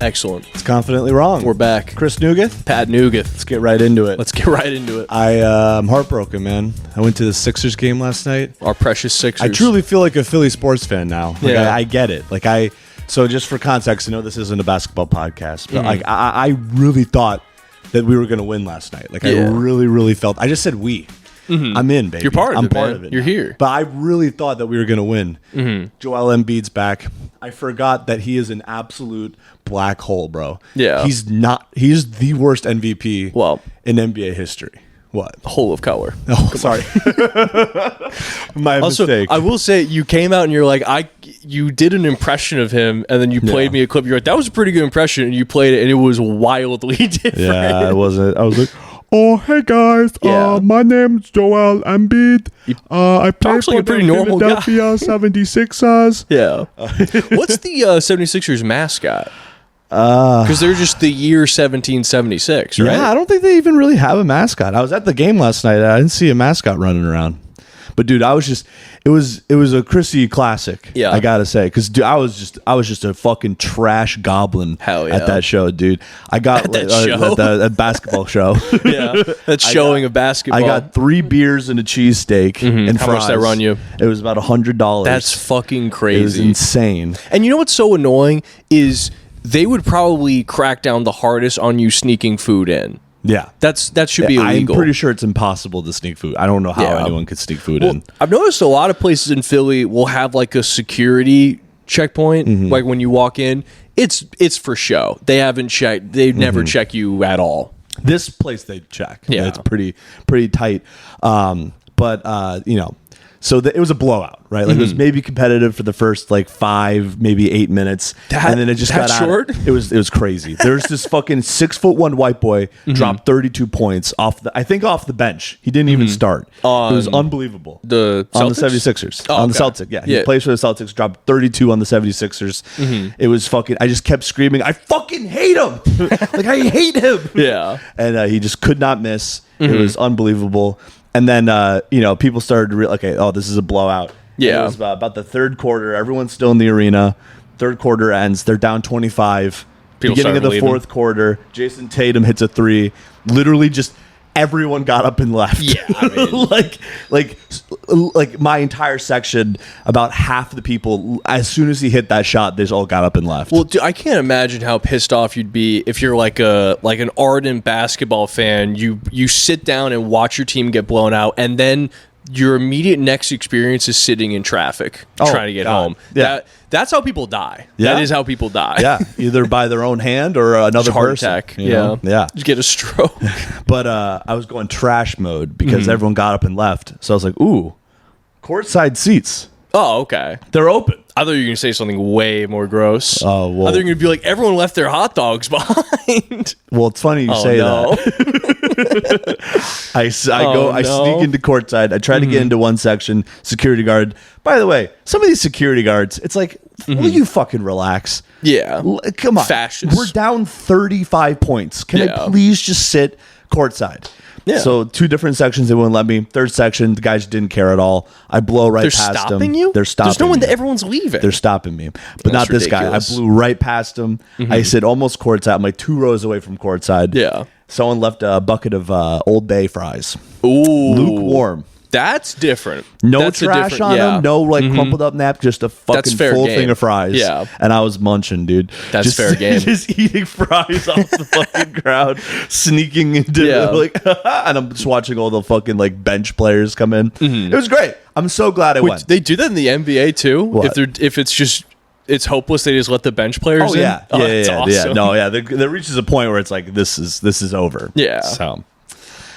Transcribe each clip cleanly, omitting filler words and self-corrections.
Excellent. It's confidently wrong. We're back. Chris Nugeth. Pat Nugeth. Let's get right into it. I'm heartbroken, man. I went to the Sixers game last night. Our precious Sixers. I truly feel like a Philly sports fan now. Like, Yeah. I get it. So just for context, I know this isn't a basketball podcast, but I really thought that we were going to win last night. I really, really felt. I just said we. Mm-hmm. I'm in, baby. You're part of I'm it, part man. of it. You're now. here. But I really thought that we were going to win. Mm-hmm. Joel Embiid's back. I forgot that he is an absolute black hole, bro. Yeah. He's the worst MVP in NBA history. What? Hole of color. Oh, sorry. My mistake. I will say, you came out and you're like, you did an impression of him, and then you played me a clip. You're like, that was a pretty good impression, and you played it, and it was wildly different. Yeah, it wasn't. I was like, oh, hey guys, my name's Joel Embiid. I play for like a pretty the normal guy. Philadelphia 76ers. Yeah. What's the 76ers mascot? Because they're just the year 1776, right? Yeah, I don't think they even really have a mascot. I was at the game last night. I didn't see a mascot running around. But dude, it was a Chrissy classic. Yeah, I gotta say, because dude, I was just a fucking trash goblin. Hell yeah. At that show, dude. I got that show? at the basketball show. Yeah, that's showing of basketball. I got 3 beers and a cheesesteak and How fries. much did that run you? It was about $100. That's fucking crazy. It was insane. And you know what's so annoying is they would probably crack down the hardest on you sneaking food in. Yeah, that should be illegal. I'm pretty sure it's impossible to sneak food. I don't know how anyone could sneak food in. I've noticed a lot of places in Philly will have like a security checkpoint. Like when you walk in, it's for show. They haven't checked. They never check you at all. This place they check. Yeah, it's pretty tight. But so it was a blowout, right? Like it was maybe competitive for the first 5, maybe 8 minutes, and then it just got short. It was crazy. There's this fucking 6'1" white boy dropped 32 points off the bench. He didn't even start. It was unbelievable. On the 76ers. Oh, on the okay. Celtics. Yeah, he plays for the Celtics. Dropped 32 on the 76ers. It was fucking. I just kept screaming, I fucking hate him. I hate him. Yeah, and he just could not miss. It was unbelievable. And then, people started to this is a blowout. Yeah. And it was about the third quarter. Everyone's still in the arena. Third quarter ends. They're down 25. Beginning of the fourth quarter, Jason Tatum hits a 3. Literally just everyone got up and left. Yeah. I mean, like my entire section, about half the people, as soon as he hit that shot, they just all got up and left. well, dude, I can't imagine how pissed off you'd be if you're like an ardent basketball fan. You sit down and watch your team get blown out, and then your immediate next experience is sitting in traffic trying to get home. Yeah. That's how people die. Yeah. That is how people die. Yeah, either by their own hand or another Heart person. attack. You know? Yeah. Just get a stroke. But I was going trash mode because everyone got up and left. So I was like, ooh, courtside seats. Oh, okay. They're open. I thought you were going to say something way more gross. Oh, well. I thought you were going to be like, everyone left their hot dogs behind. Well, it's funny you say that. I sneak into courtside. I try to get into one section. Security guard. By the way, some of these security guards, it's like, will you fucking relax? Yeah. Come on. Fascist. We're down 35 points. Can I please just sit courtside? Yeah. So 2 different sections, they wouldn't let me. Third section, the guys didn't care at all. I blow right past them. They're stopping you? They're stopping There's no one me. that everyone's leaving. They're stopping me. But not this ridiculous. guy. I blew right past him. I sit almost courtside. I'm like 2 rows away from courtside. Yeah. Someone left a bucket of Old Bay fries. Ooh. Lukewarm. That's different. No That's trash on them. No crumpled up nap. Just a fucking full thing of fries. Yeah. And I was munching, dude. That's just, fair game. Just eating fries off the fucking ground, sneaking into and I'm just watching all the fucking bench players come in. It was great. I'm so glad I went. They do that in the NBA too. What? If it's just it's hopeless, they just let the bench players in. Yeah. That's awesome. No, yeah. There reaches a point where it's like this is over. Yeah. So,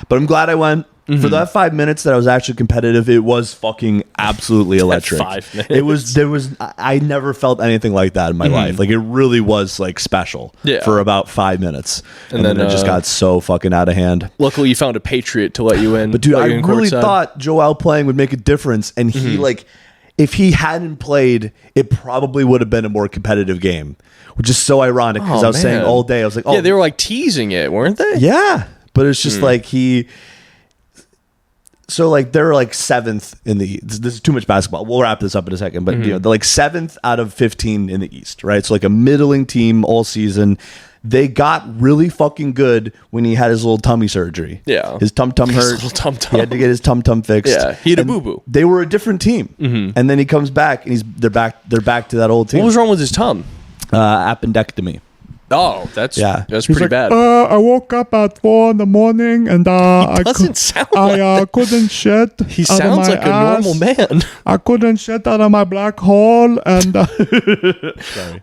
but I'm glad I went. For that 5 minutes that I was actually competitive, it was fucking absolutely electric. 5 minutes. I never felt anything like that in my life. Like it really was special for about 5 minutes. And then it just got so fucking out of hand. Luckily you found a Patriot to let you in. But dude, I really thought Joel playing would make a difference. And he if he hadn't played, it probably would have been a more competitive game. Which is so ironic because I was saying all day, I was like, oh. Yeah, they were teasing it, weren't they? Yeah. But it's just So like they're like 7th in the East. This is too much basketball. We'll wrap this up in a second, but they're like 7th out of 15 in the East, right? So like a middling team all season. They got really fucking good when he had his little tummy surgery. Yeah, his tum hurt. He had to get his tum fixed. Yeah, he had a boo boo. They were a different team, and then he comes back and they're back to that old team. What was wrong with his tum? Appendectomy. Oh, that's He's pretty like, bad. I woke up at 4 in the morning and He doesn't sound like I couldn't shit. He out of sounds my like a ass. normal man. I couldn't shit out of my black hole, and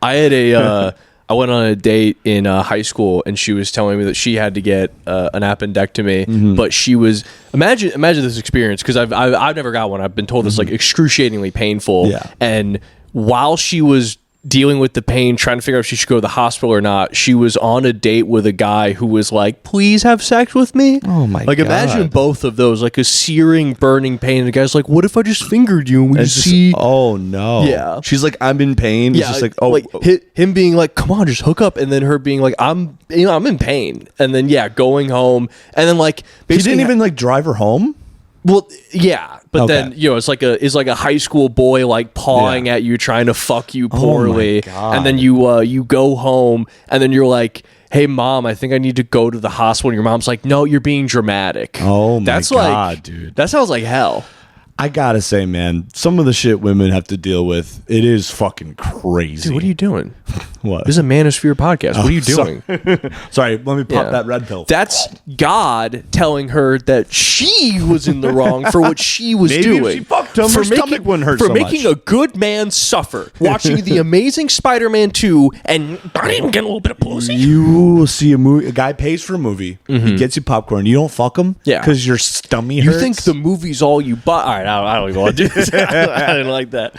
I had I went on a date in high school, and she was telling me that she had to get an appendectomy, but she was imagine this experience, because I've never got one. I've been told it's like excruciatingly painful. Yeah. And while she was dealing with the pain, trying to figure out if she should go to the hospital or not, she was on a date with a guy who was like, "Please have sex with me." Oh my Like, God. imagine both of those, like a searing, burning pain. And the guy's like, "What if I just fingered you and we It's just, see?" oh no. Yeah. She's like, I'm in pain. It's just like, oh, him being like, "Come on, just hook up," and then her being like, I'm in pain," and then going home, and then like he basically didn't even like drive her home. well, yeah, but Okay. then it's like a high school boy like pawing at you, trying to fuck you poorly, God. and then you go home, and then you're like, "Hey mom, I think I need to go to the hospital." And your mom's like, "No, you're being dramatic." Oh my That's God, like, dude. That sounds like hell. I gotta say, man, some of the shit women have to deal with, it is fucking crazy. Dude, what are you doing? What? This is a Manosphere podcast. What are you doing? Sorry, let me pop Yeah. that red pill. That's God telling her that she was in the wrong for what she was Maybe if doing. she fucked him, her stomach wouldn't hurt for so making much. a good man suffer. Watching the Amazing Spider-Man 2 and not even getting a little bit of pussy. You see a movie, a guy pays for a movie, he gets you popcorn, you don't fuck him, Yeah. because your stomach You hurts. think the movie's all you buy? All right, I don't even want to do this. I didn't like that.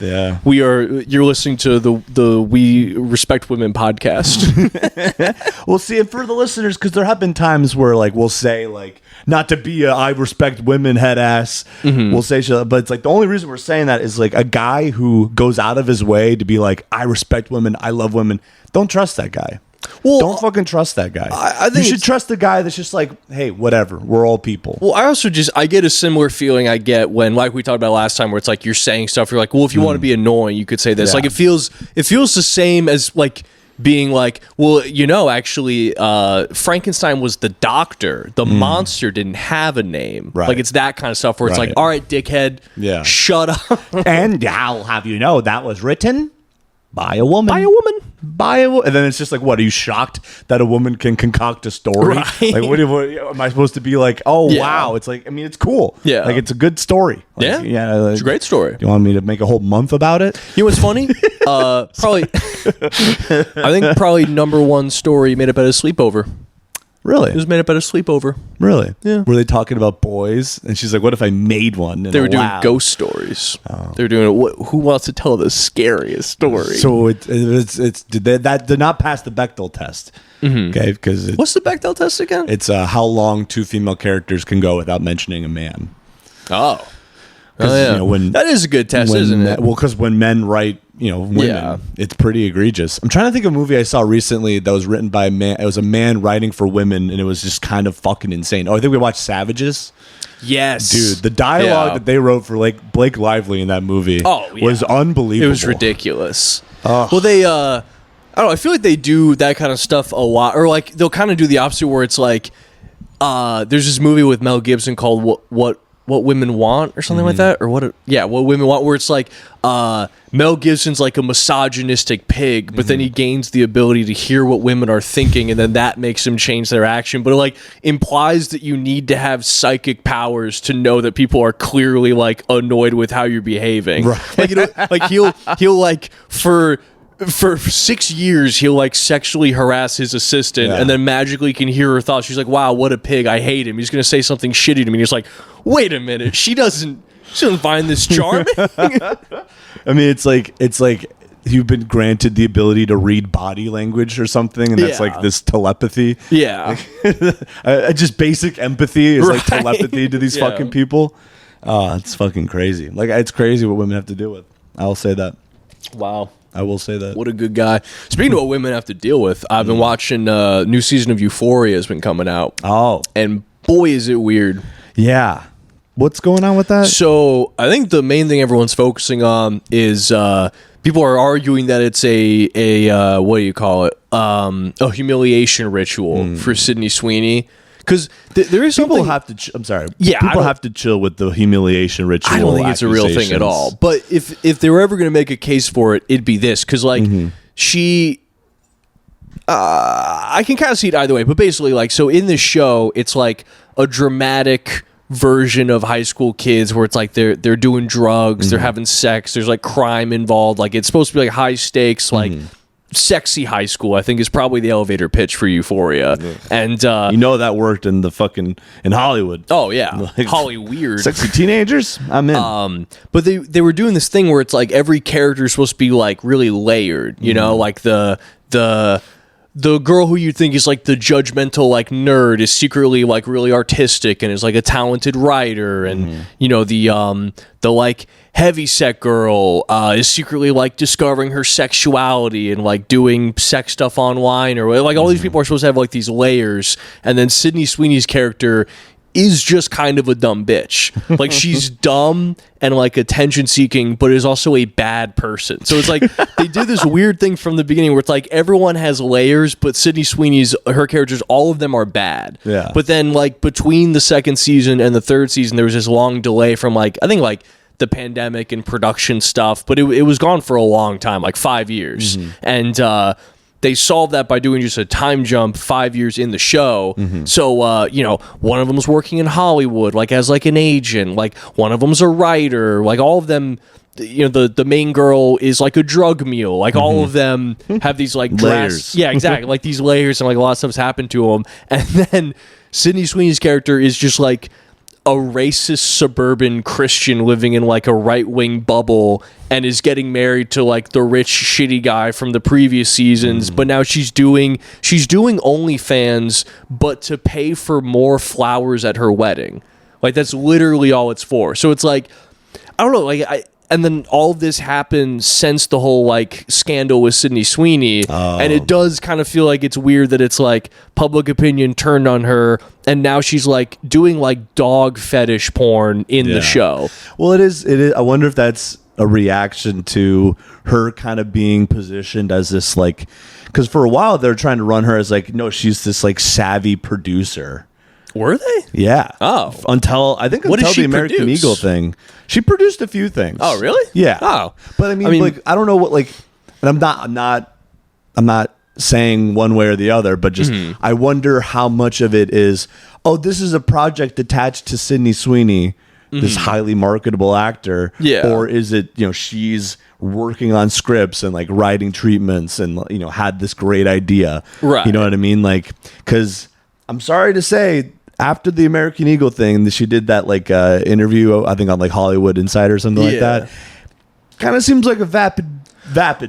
yeah. You're listening to the We Respect Women podcast. Well, see, and for the listeners, because there have been times where, like, we'll say, like, not to be a I respect women head ass, we'll say shit, but it's like the only reason we're saying that is like a guy who goes out of his way to be like, I respect women, I love women. Don't trust that guy. Well, Don't fucking trust that guy. I think you should it's- trust the guy that's just like, hey, whatever, we're all people. Well, I get a similar feeling I get when, like we talked about last time, where it's like you're saying stuff. You're like, well, if you want to be annoying, you could say this. Yeah. Like it feels the same as like being like, well, actually, Frankenstein was the doctor. The monster didn't have a name. Right. Like it's that kind of stuff where it's Right. like, all right, dickhead, Yeah. shut up. And I'll have you know that was written by a woman. By a woman. And then it's just like, what? Are you shocked that a woman can concoct a story? Right. Like, what am I supposed to be like? Oh, Yeah. wow! It's like, I mean, it's cool. Yeah. like it's a good story. Like, Yeah. like, It's a great story. You want me to make a whole month about it? You know what's funny? Probably, I think probably number one story made up at a sleepover. Really? It was made up at a sleepover. Really? Yeah. Were they talking about boys? And she's like, "What if I made one?" in They a were doing lab? ghost stories. They were doing who wants to tell the scariest story? So that did not pass the Bechdel test. Okay, because What's the Bechdel test again? it's how long two female characters can go without mentioning a man. Oh, 'Cause, yeah. you know, when- that is a good test, When isn't men- it? Well, because when men write, women, Yeah. it's pretty egregious. I'm trying to think of a movie I saw recently that was written by a man. It was a man writing for women, and it was just kind of fucking insane. Oh, I think we watched Savages. Yes, Dude, the dialogue Yeah. that they wrote for like Blake Lively in that movie was unbelievable. It was ridiculous. Well, they, I don't know. I feel like they do that kind of stuff a lot, or like they'll kind of do the opposite, where it's like, there's this movie with Mel Gibson called What Women Want or something like that, or What Women Want, where it's like Mel Gibson's like a misogynistic pig, but then he gains the ability to hear what women are thinking, and then that makes him change their action. But it like implies that you need to have psychic powers to know that people are clearly like annoyed with how you're behaving. Right. Like he'll like for 6 years he'll like sexually harass his assistant, and then magically can hear her thoughts. She's like, wow, what a pig, I hate him, he's gonna say something shitty to me, and he's like, wait a minute, she doesn't find this charming. I mean, it's like you've been granted the ability to read body language or something, and that's Yeah. like this telepathy. Yeah. Just basic empathy is like Right. telepathy to these Yeah. fucking people. It's fucking crazy. Like, it's crazy what women have to deal with. I will say that. Wow. I will say that. What a good guy. Speaking of what women have to deal with, I've been watching new season of Euphoria has been coming out. Oh, And boy is it weird. yeah. What's going on with that? So I think the main thing everyone's focusing on is people are arguing that it's a what do you call it? A humiliation ritual for Sydney Sweeney. Because there is people something. have to. I'm sorry. Yeah, people have to chill with the humiliation ritual. I don't think it's a real thing at all. But if they were ever going to make a case for it, it'd be this. Because like she, I can kind of see it either way. But basically, like, so in this show, it's like a dramatic version of high school kids where it's like they're doing drugs, they're having sex, there's like crime involved. Like it's supposed to be like high stakes, like. Sexy high school, I think, is probably the elevator pitch for Euphoria. And that worked in in Hollywood. Oh yeah, like, Holly weird. Sexy teenagers, I'm in. But they were doing this thing where it's like every character is supposed to be like really layered, you know, like the girl who you think is like the judgmental like nerd is secretly like really artistic and is like a talented writer, and you know the like heavyset girl is secretly like discovering her sexuality and like doing sex stuff online, or like all these people are supposed to have like these layers, and then Sydney Sweeney's character is just kind of a dumb bitch. Like she's dumb and like attention seeking, but is also a bad person. So it's like they did this weird thing from the beginning where it's like everyone has layers, but Sydney Sweeney's, her characters, all of them are bad. Yeah. But then like between the second season and the third season, there was this long delay from like, I think like the pandemic and production stuff, but it was gone for a long time, like 5 years. And they solved that by doing just a time jump 5 years in the show. So, you know, one of them was working in Hollywood, like as like an agent, like one of them's a writer, like all of them, you know, the main girl is like a drug mule, like all of them have these like layers. Yeah, exactly. Like these layers, and like a lot of stuff's happened to them. And then Sydney Sweeney's character is just like a racist suburban Christian living in like a right-wing bubble and is getting married to like the rich shitty guy from the previous seasons, but now she's doing OnlyFans but to pay for more flowers at her wedding. Like that's literally all it's for. So it's like, I don't know, like and then all of this happened since the whole like scandal with Sydney Sweeney. And it does kind of feel like it's weird that it's like public opinion turned on her, and now she's like doing like dog fetish porn in the show. Well, it is. I wonder if that's a reaction to her kind of being positioned as this like, because for a while they're trying to run her as like, no, she's this like savvy producer. Were they? Yeah. Oh. Until the American Eagle thing. She produced a few things. Oh, really? Yeah. Oh. But I mean like, I don't know what, like, and I'm not saying one way or the other, but just I wonder how much of it is, oh, this is a project attached to Sydney Sweeney, this highly marketable actor. Yeah. Or is it, you know, she's working on scripts and like writing treatments and, you know, had this great idea. Right. You know what I mean? Like, because I'm sorry to say, after the American Eagle thing, she did that like interview, I think on like Hollywood Insider or something like that. Kind of seems like a vapid.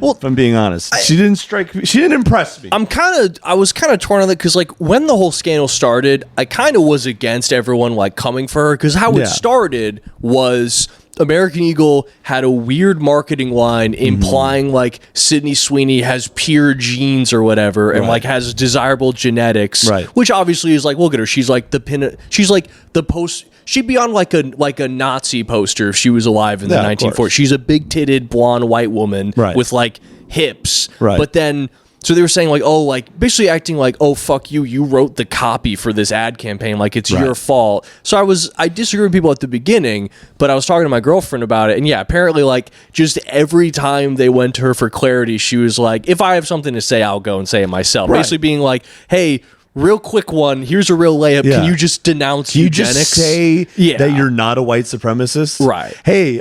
Well, if I'm being honest, she didn't impress me. I was kind of torn on that because like when the whole scandal started, I kind of was against everyone like coming for her, because how it started was American Eagle had a weird marketing line implying like Sydney Sweeney has pure genes or whatever, and like has desirable genetics, which obviously is like, look at her, she's like the post. She'd be on like a Nazi poster if she was alive in the 1940s. She's a big-titted blonde white woman with like hips. But then, so they were saying like, oh, like basically acting like, oh, fuck you, you wrote the copy for this ad campaign, like it's your fault. So I disagreed with people at the beginning, but I was talking to my girlfriend about it, and yeah, apparently like just every time they went to her for clarity, she was like, if I have something to say, I'll go and say it myself. Basically being like, hey, real quick one, here's a real layup. Can you just denounce eugenics? Can you just say that you're not a white supremacist? Right. Hey,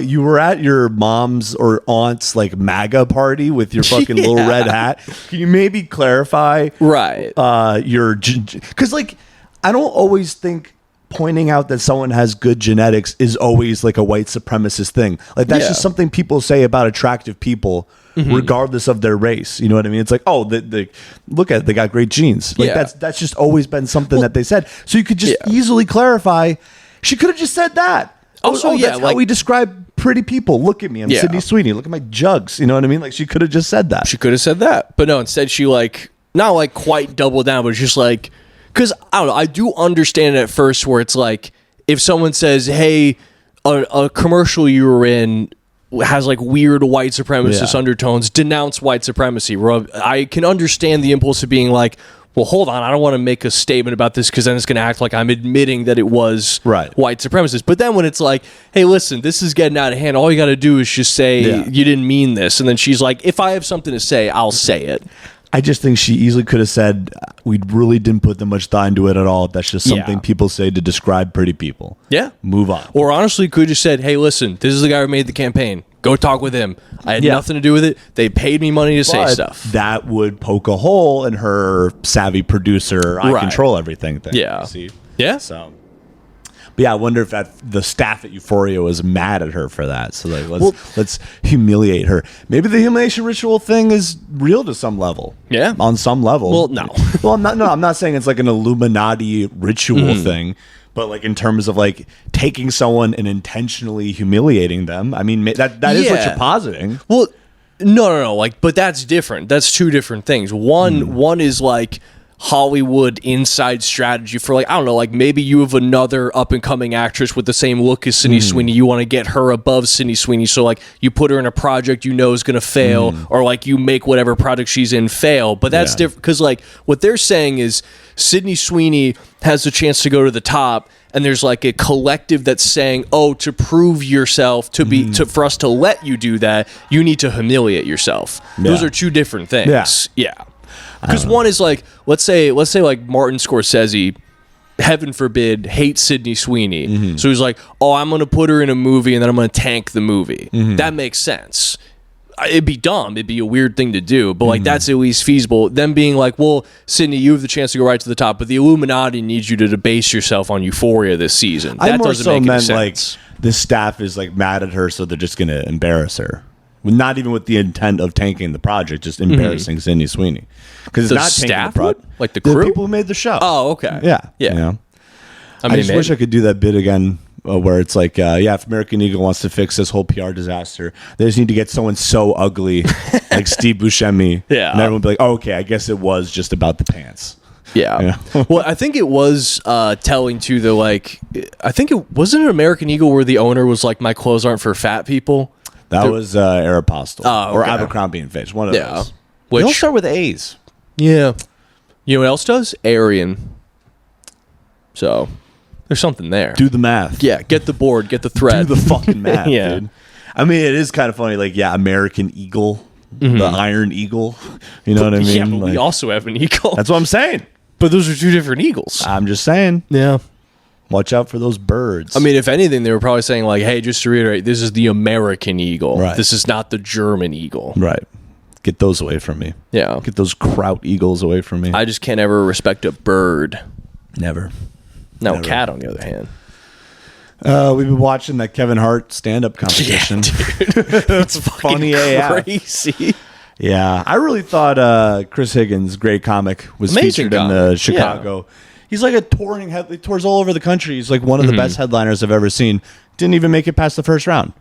you were at your mom's or aunt's like MAGA party with your fucking little red hat. Can you maybe clarify your... Because like, I don't always think pointing out that someone has good genetics is always like a white supremacist thing. Like that's just something people say about attractive people regardless of their race. You know what I mean? It's like, oh, they look at it, they got great genes. Like that's just always been something that they said. So you could just easily clarify. She could have just said that. Also, that's how we describe pretty people. Look at me, I'm Sydney Sweeney. Look at my jugs. You know what I mean? Like she could have just said that. She could have said that, but no. Instead, she like not like quite double down, but just like, because I don't know. I do understand it at first where it's like, if someone says, hey, a commercial you were in has like weird white supremacist undertones, denounce white supremacy. I can understand the impulse of being like, well, hold on, I don't want to make a statement about this because then it's going to act like I'm admitting that it was white supremacist. But then when it's like, hey, listen, this is getting out of hand, all you got to do is just say you didn't mean this. And then she's like, if I have something to say, I'll say it. I just think she easily could have said, we really didn't put that much thought into it at all. That's just something people say to describe pretty people. Yeah. Move on. Or honestly, could have just said, hey, listen, this is the guy who made the campaign. Go talk with him. I had nothing to do with it. They paid me money to say stuff. That would poke a hole in her savvy producer, I control everything thing. Yeah. See? Yeah. So, but yeah, I wonder if the staff at Euphoria was mad at her for that. So like, let's humiliate her. Maybe the humiliation ritual thing is real to some level. Yeah. On some level. Well, no. Well, I'm not saying it's like an Illuminati ritual thing. But like in terms of like taking someone and intentionally humiliating them, I mean that is what you're positing. Well, no. Like, but that's different. That's two different things. One is like Hollywood inside strategy for like, I don't know, like maybe you have another up and coming actress with the same look as Sydney Sweeney. You want to get her above Sydney Sweeney. So like you put her in a project you know is going to fail, or like you make whatever project she's in fail. But that's different because like what they're saying is Sydney Sweeney has the chance to go to the top, and there's like a collective that's saying, oh, to prove yourself, for us to let you do that, you need to humiliate yourself. Those are two different things. Yeah. Because one is like, let's say like Martin Scorsese, heaven forbid, hates Sydney Sweeney. So he's like, oh, I'm going to put her in a movie and then I'm going to tank the movie. That makes sense. It'd be dumb. It'd be a weird thing to do, but like that's at least feasible. Them being like, well, Sydney, you have the chance to go right to the top, but the Illuminati needs you to debase yourself on Euphoria this season. That doesn't make any sense. Like the staff is like mad at her, so they're just going to embarrass her. Not even with the intent of tanking the project, just embarrassing Sydney Sweeney. Because it's not staff, tanking the project. like the crew, the people who made the show. Oh, okay, yeah. You know? I mean, just wish I could do that bit again. Where it's like, if American Eagle wants to fix this whole PR disaster, they just need to get someone so ugly like Steve Buscemi. Yeah. And everyone would be like, oh, okay, I guess it was just about the pants. Yeah. Well, I think it was telling too, though, like, I think it wasn't an American Eagle where the owner was like, my clothes aren't for fat people. That was Aeropostale. Oh, or Abercrombie and Fitch. One of those. Which, they all start with A's. Yeah. You know what else does? Aryan. So there's something there. Do the math. Yeah, get the board, get the thread. Do the fucking math, dude. I mean, it is kind of funny. Like, American Eagle, the Iron Eagle. You know what I mean? Yeah, but we also have an eagle. That's what I'm saying. But those are two different eagles. I'm just saying. Yeah. Watch out for those birds. I mean, if anything, they were probably saying like, hey, just to reiterate, this is the American eagle. Right. This is not the German eagle. Right. Get those away from me. Yeah. Get those kraut eagles away from me. I just can't ever respect a bird. Never. Now, a cat, on the other hand. We've been watching that Kevin Hart stand-up competition. Yeah, dude. It's funny AF. Crazy. Yeah. I really thought Chris Higgins, great comic, was Amazing featured comic. in the Chicago. Yeah. He's like a touring he tours all over the country. He's like one of the best headliners I've ever seen. Didn't even make it past the first round.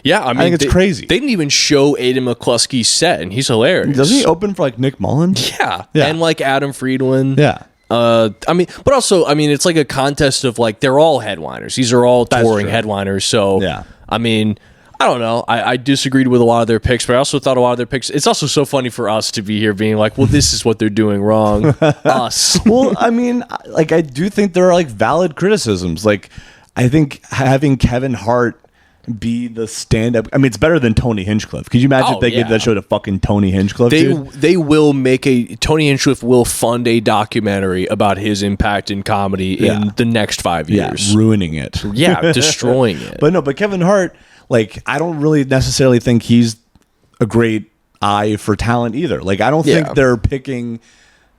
Yeah, I mean, think it's crazy. They didn't even show Aidan McCluskey's set, and he's hilarious. Doesn't he open for like Nick Mullen? Yeah. And like Adam Friedland. Yeah. I mean, but also, I mean, it's like a contest of like, they're all headliners. These are all touring headliners. So, yeah. I mean, I don't know. I disagreed with a lot of their picks, but I also thought a lot of their picks. It's also so funny for us to be here being like, well, this is what they're doing wrong. Us. Well, I mean, like, I do think there are like valid criticisms. Like, I think having Kevin Hart be the stand-up, I mean, it's better than Tony Hinchcliffe. Could you imagine if they gave that show to fucking Tony Hinchcliffe? They will make Tony Hinchcliffe will fund a documentary about his impact in comedy in the next 5 years. Yeah, ruining it. Yeah, destroying it. But Kevin Hart, like, I don't really necessarily think he's a great eye for talent either. Like, I don't think they're picking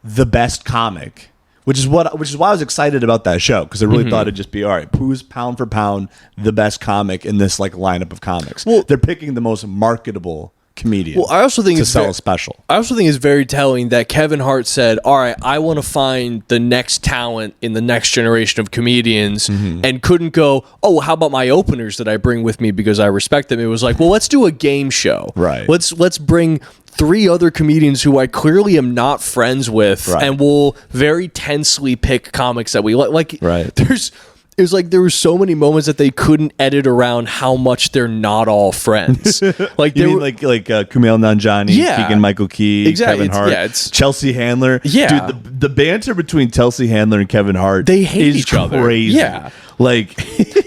the best comic. Which is why I was excited about that show, because I really thought it'd just be, all right, who's pound for pound the best comic in this like lineup of comics? Well, they're picking the most marketable comedian. Well, I also think to sell a special. I also think it's very telling that Kevin Hart said, all right, I want to find the next talent in the next generation of comedians, and couldn't go, oh, how about my openers that I bring with me because I respect them? It was like, well, let's do a game show. Right. Let's bring 3 other comedians who I clearly am not friends with, and we'll very tensely pick comics that we like. Right. it was like there were so many moments that they couldn't edit around how much they're not all friends. Like You they mean were, like Kumail Nanjiani, Yeah. Keegan Michael Key, Exactly. Kevin Hart, It's Chelsea Handler. Yeah. Dude, the banter between Chelsea Handler and Kevin Hart, They hate is each other. crazy. Yeah. Like,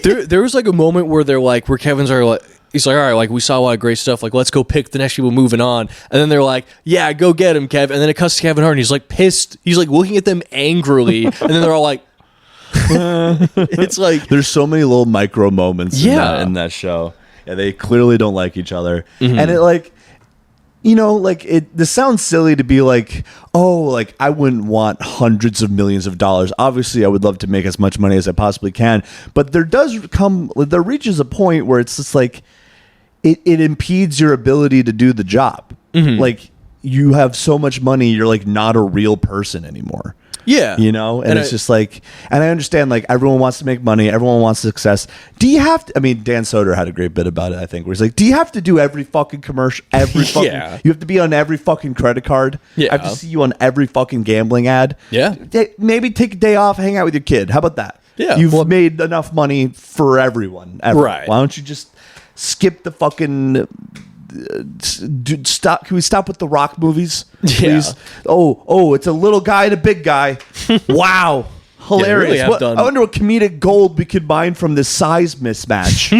there was like a moment where they're like, where Kevin's are like, he's like, all right, like we saw a lot of great stuff. Like, let's go pick the next people moving on. And then they're like, yeah, go get him, Kev. And then it cuts to Kevin Hart and he's like pissed. He's like looking at them angrily. And then they're all like, it's like, there's so many little micro moments Yeah. in that show. Yeah, they clearly don't like each other. Mm-hmm. And it like, this sounds silly to be like, oh, like I wouldn't want hundreds of millions of dollars. Obviously, I would love to make as much money as I possibly can. But there reaches a point where it's just like, it impedes your ability to do the job. Mm-hmm. Like you have so much money, you're like not a real person anymore. yeah. And it's just like, and I understand like everyone wants to make money, everyone wants success. Do you have to, I mean, Dan Soder had a great bit about it, I think, where he's like, do you have to do every fucking commercial, every fucking, Yeah. you have to be on every fucking credit card? Yeah. I have to see you on every fucking gambling ad? Yeah. Maybe take a day off, hang out with your kid. How about that? Yeah. You've made enough money for everyone. Ever. Right. Why don't you just skip the fucking... Dude, stop! Can we stop with the Rock movies, please? Yeah. Oh, it's a little guy and a big guy. Wow, hilarious! really have done- I wonder what comedic gold we could mine from this size mismatch.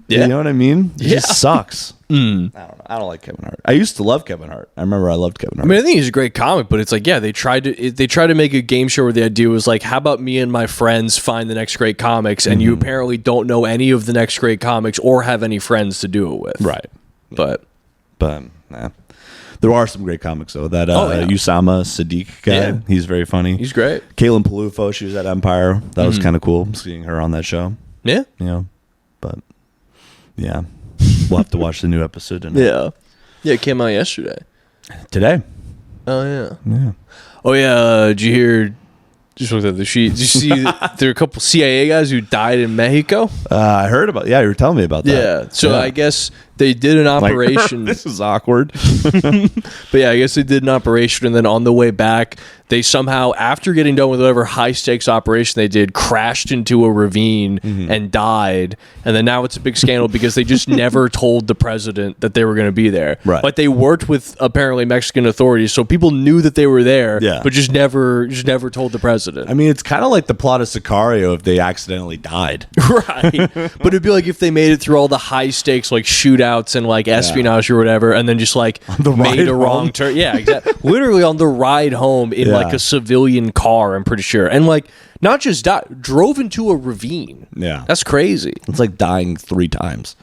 Yeah. You know what I mean? It Yeah. just sucks. I don't know. I don't like Kevin Hart. I used to love Kevin Hart. I remember I loved Kevin Hart. I mean, I think he's a great comic, but it's like, yeah, they tried to make a game show where the idea was like, how about me and my friends find the next great comics, and you apparently don't know any of the next great comics or have any friends to do it with, Right. But Nah. There are some great comics though. That yeah. Usama Sadiq guy, Yeah. he's very funny. he's great. Kalen Palufo, she was at Empire. That was kind of cool seeing her on that show. Yeah, But yeah, we'll have to watch the new episode tonight. yeah. It came out yesterday. Today. Oh yeah. Yeah. Oh yeah. Did you hear? Just looked at the sheet. Did you see there are a couple CIA guys who died in Mexico? I heard about. Yeah, you were telling me about that. Yeah. So I guess they did an Like, operation. this is awkward. But yeah, I guess they did an operation, and then on the way back, they somehow, after getting done with whatever high stakes operation they did, crashed into a ravine and died. And then now it's a big scandal because they just never told the president that they were going to be there. Right. But they worked with apparently Mexican authorities, so people knew that they were there. Yeah. But just never told the president. I mean, it's kind of like the plot of Sicario if they accidentally died. Right. But it'd be like if they made it through all the high stakes, like shootouts and like espionage or whatever, and then just like the made ride a wrong home? turn. Yeah, exactly. Literally on the ride home in like a civilian car, I'm pretty sure. And like not just drove into a ravine. Yeah. That's crazy. It's like dying 3 times.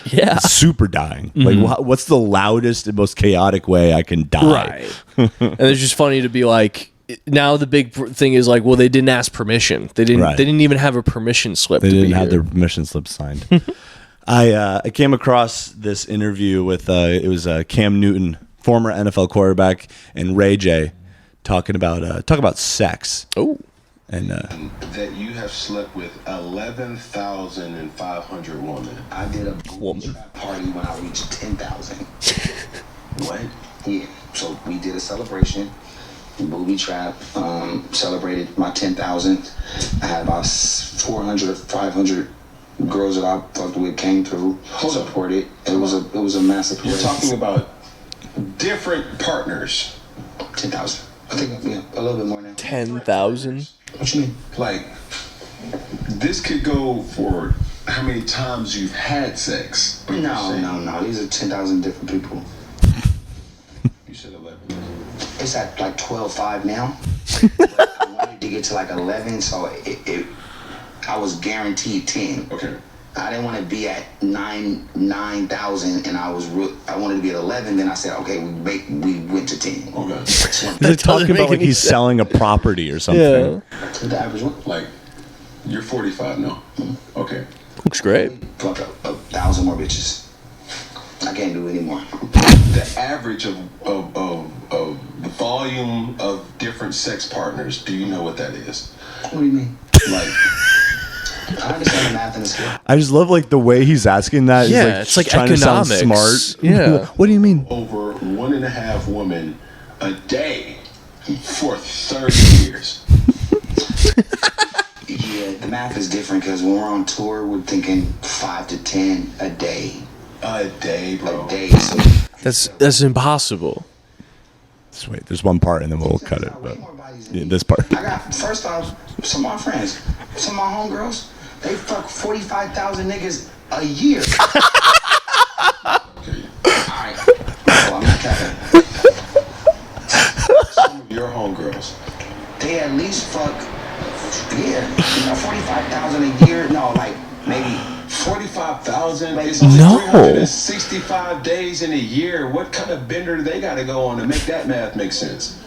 Yeah. Super dying. Like, what's the loudest and most chaotic way I can die? Right. And it's just funny to be like, now the big thing is like, well, they didn't ask permission. They didn't. Right. They didn't even have a permission slip. They to didn't be have here. their permission slip signed. I came across this interview with it was Cam Newton, former NFL quarterback, and Ray J, talking about sex. Oh. And that you have slept with 11,500 women. I did a booby trap party when I reached 10,000. What? Yeah, so we did a celebration, booby trap, celebrated my 10,000. I had about 400 or 500 girls that I fucked with came through, supported. It was a massive. You're talking about different partners. 10,000. I think a little bit more now. 10,000. What you mean? Like, this could go for how many times you've had sex. But you're saying- No. These are 10,000 different people. You said 11. It's at like 12.5 now. But I wanted to get to like 11, so I was guaranteed 10. Okay. I didn't want to be at 9,000, and I wanted to be at 11. Then I said, okay, we went to 10. Okay. they're talking make about like any he's sense. selling a property or something. Yeah. The average one, Like, you're 45 now. Okay. Looks great. fuck up 1,000 more bitches. I can't do it anymore. The average of the volume of different sex partners, do you know what that is? What do you mean? Like, I understand the math and the skill. I just love like the way he's asking that. Yeah, He's, it's like trying to sound economics. smart. Yeah. What do you mean? over 1.5 women a day for 30 years. Yeah, the math is different because when we're on tour, we're thinking 5 to 10 a day. A day, bro. A day. So That's impossible. Just wait, there's one part and then we'll cut it. But yeah, this part. I got, first off, some of my friends, some of my homegirls, they fuck 45,000 niggas a year. Alright. Oh, I'm not capping. Some of your homegirls. They at least fuck, 45,000 a year. No, like maybe 45,000? Like, It's only No. 365 days in a year. What kind of bender do they got to go on to make that math make sense?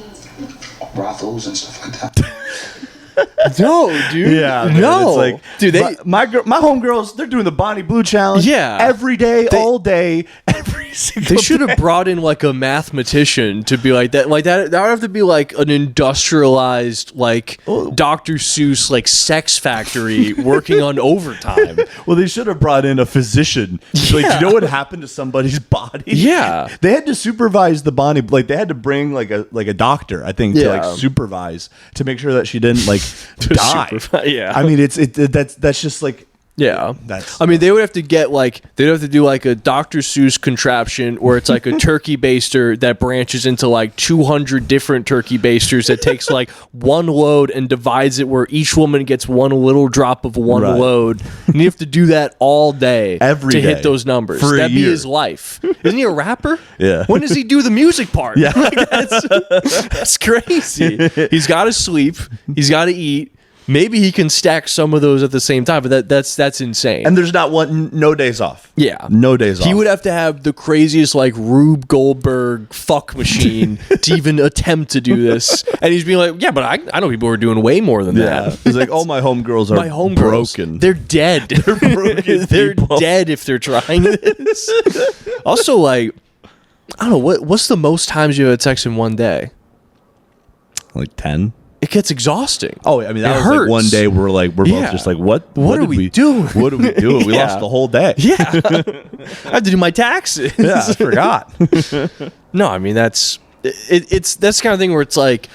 brothels and stuff like that. No, dude. Yeah, dude, no. It's like, dude, they. my homegirls, they're doing the Bonnie Blue challenge. Yeah. every day, all day, every single. They should day. have brought in like a mathematician to be like that. Like that would have to be like an industrialized, like Dr. Seuss, like sex factory working on overtime. Well, they should have brought in a physician. Like, Yeah. you know what happened to somebody's body? Yeah. They had to supervise the Bonnie. Like, they had to bring like a doctor, I think, to Yeah. like supervise to make sure that she didn't like die. Yeah. I mean, that's just like. Yeah, That's- I mean, they would have to get like they'd have to do like a Dr. Seuss contraption where it's like a turkey baster that branches into like 200 different turkey basters that takes like one load and divides it where each woman gets one little drop of one Right. load. And you have to do that all day Every to day. hit those numbers. For a That'd be year. his life. Isn't he a rapper? Yeah. When does he do the music part? Yeah. Like, that's crazy. He's got to sleep. He's got to eat. Maybe he can stack some of those at the same time, but that's insane. And there's no days off. Yeah. No days off. He would have to have the craziest like Rube Goldberg fuck machine to even attempt to do this. And he's being like, yeah, but I know people who are doing way more than Yeah. that. He's like, oh, my homegirls are My homegirls, broken. they're dead. They're broken They're people. dead if they're trying this. Also, like, I don't know, what's the most times you have sex in one day? like 10. It gets exhausting. Oh, I mean, that It was hurts. like one day we're both Yeah. just like, what What are did we doing? What are we doing? We Yeah. lost the whole day. Yeah. I have to do my taxes. Yeah, I forgot. No, I mean that's the kind of thing where it's like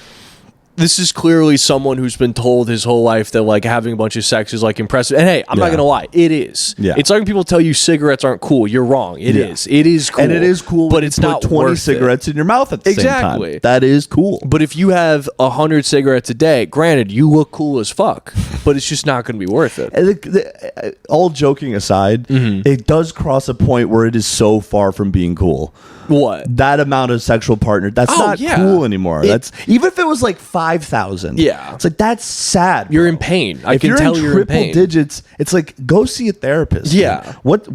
this is clearly someone who's been told his whole life that like having a bunch of sex is like impressive. And hey, I'm not Yeah. gonna lie, it is. Yeah. It's like when people tell you cigarettes aren't cool. You're wrong. It Yeah. is. It is cool. And it is cool, but when it's you put not 20 worth cigarettes in your mouth at the Exactly. same time. That is cool. But if you have 100 cigarettes a day, granted, you look cool as fuck, but it's just not going to be worth it. And all joking aside, it does cross a point where it is so far from being cool. What? That amount of sexual partner, that's Oh, not yeah. cool anymore. That's even if it was like 5,000. Yeah. It's like that's sad. You're bro. in pain. I If can you're tell in you're in triple pain. digits, it's like go see a therapist. Yeah. man. What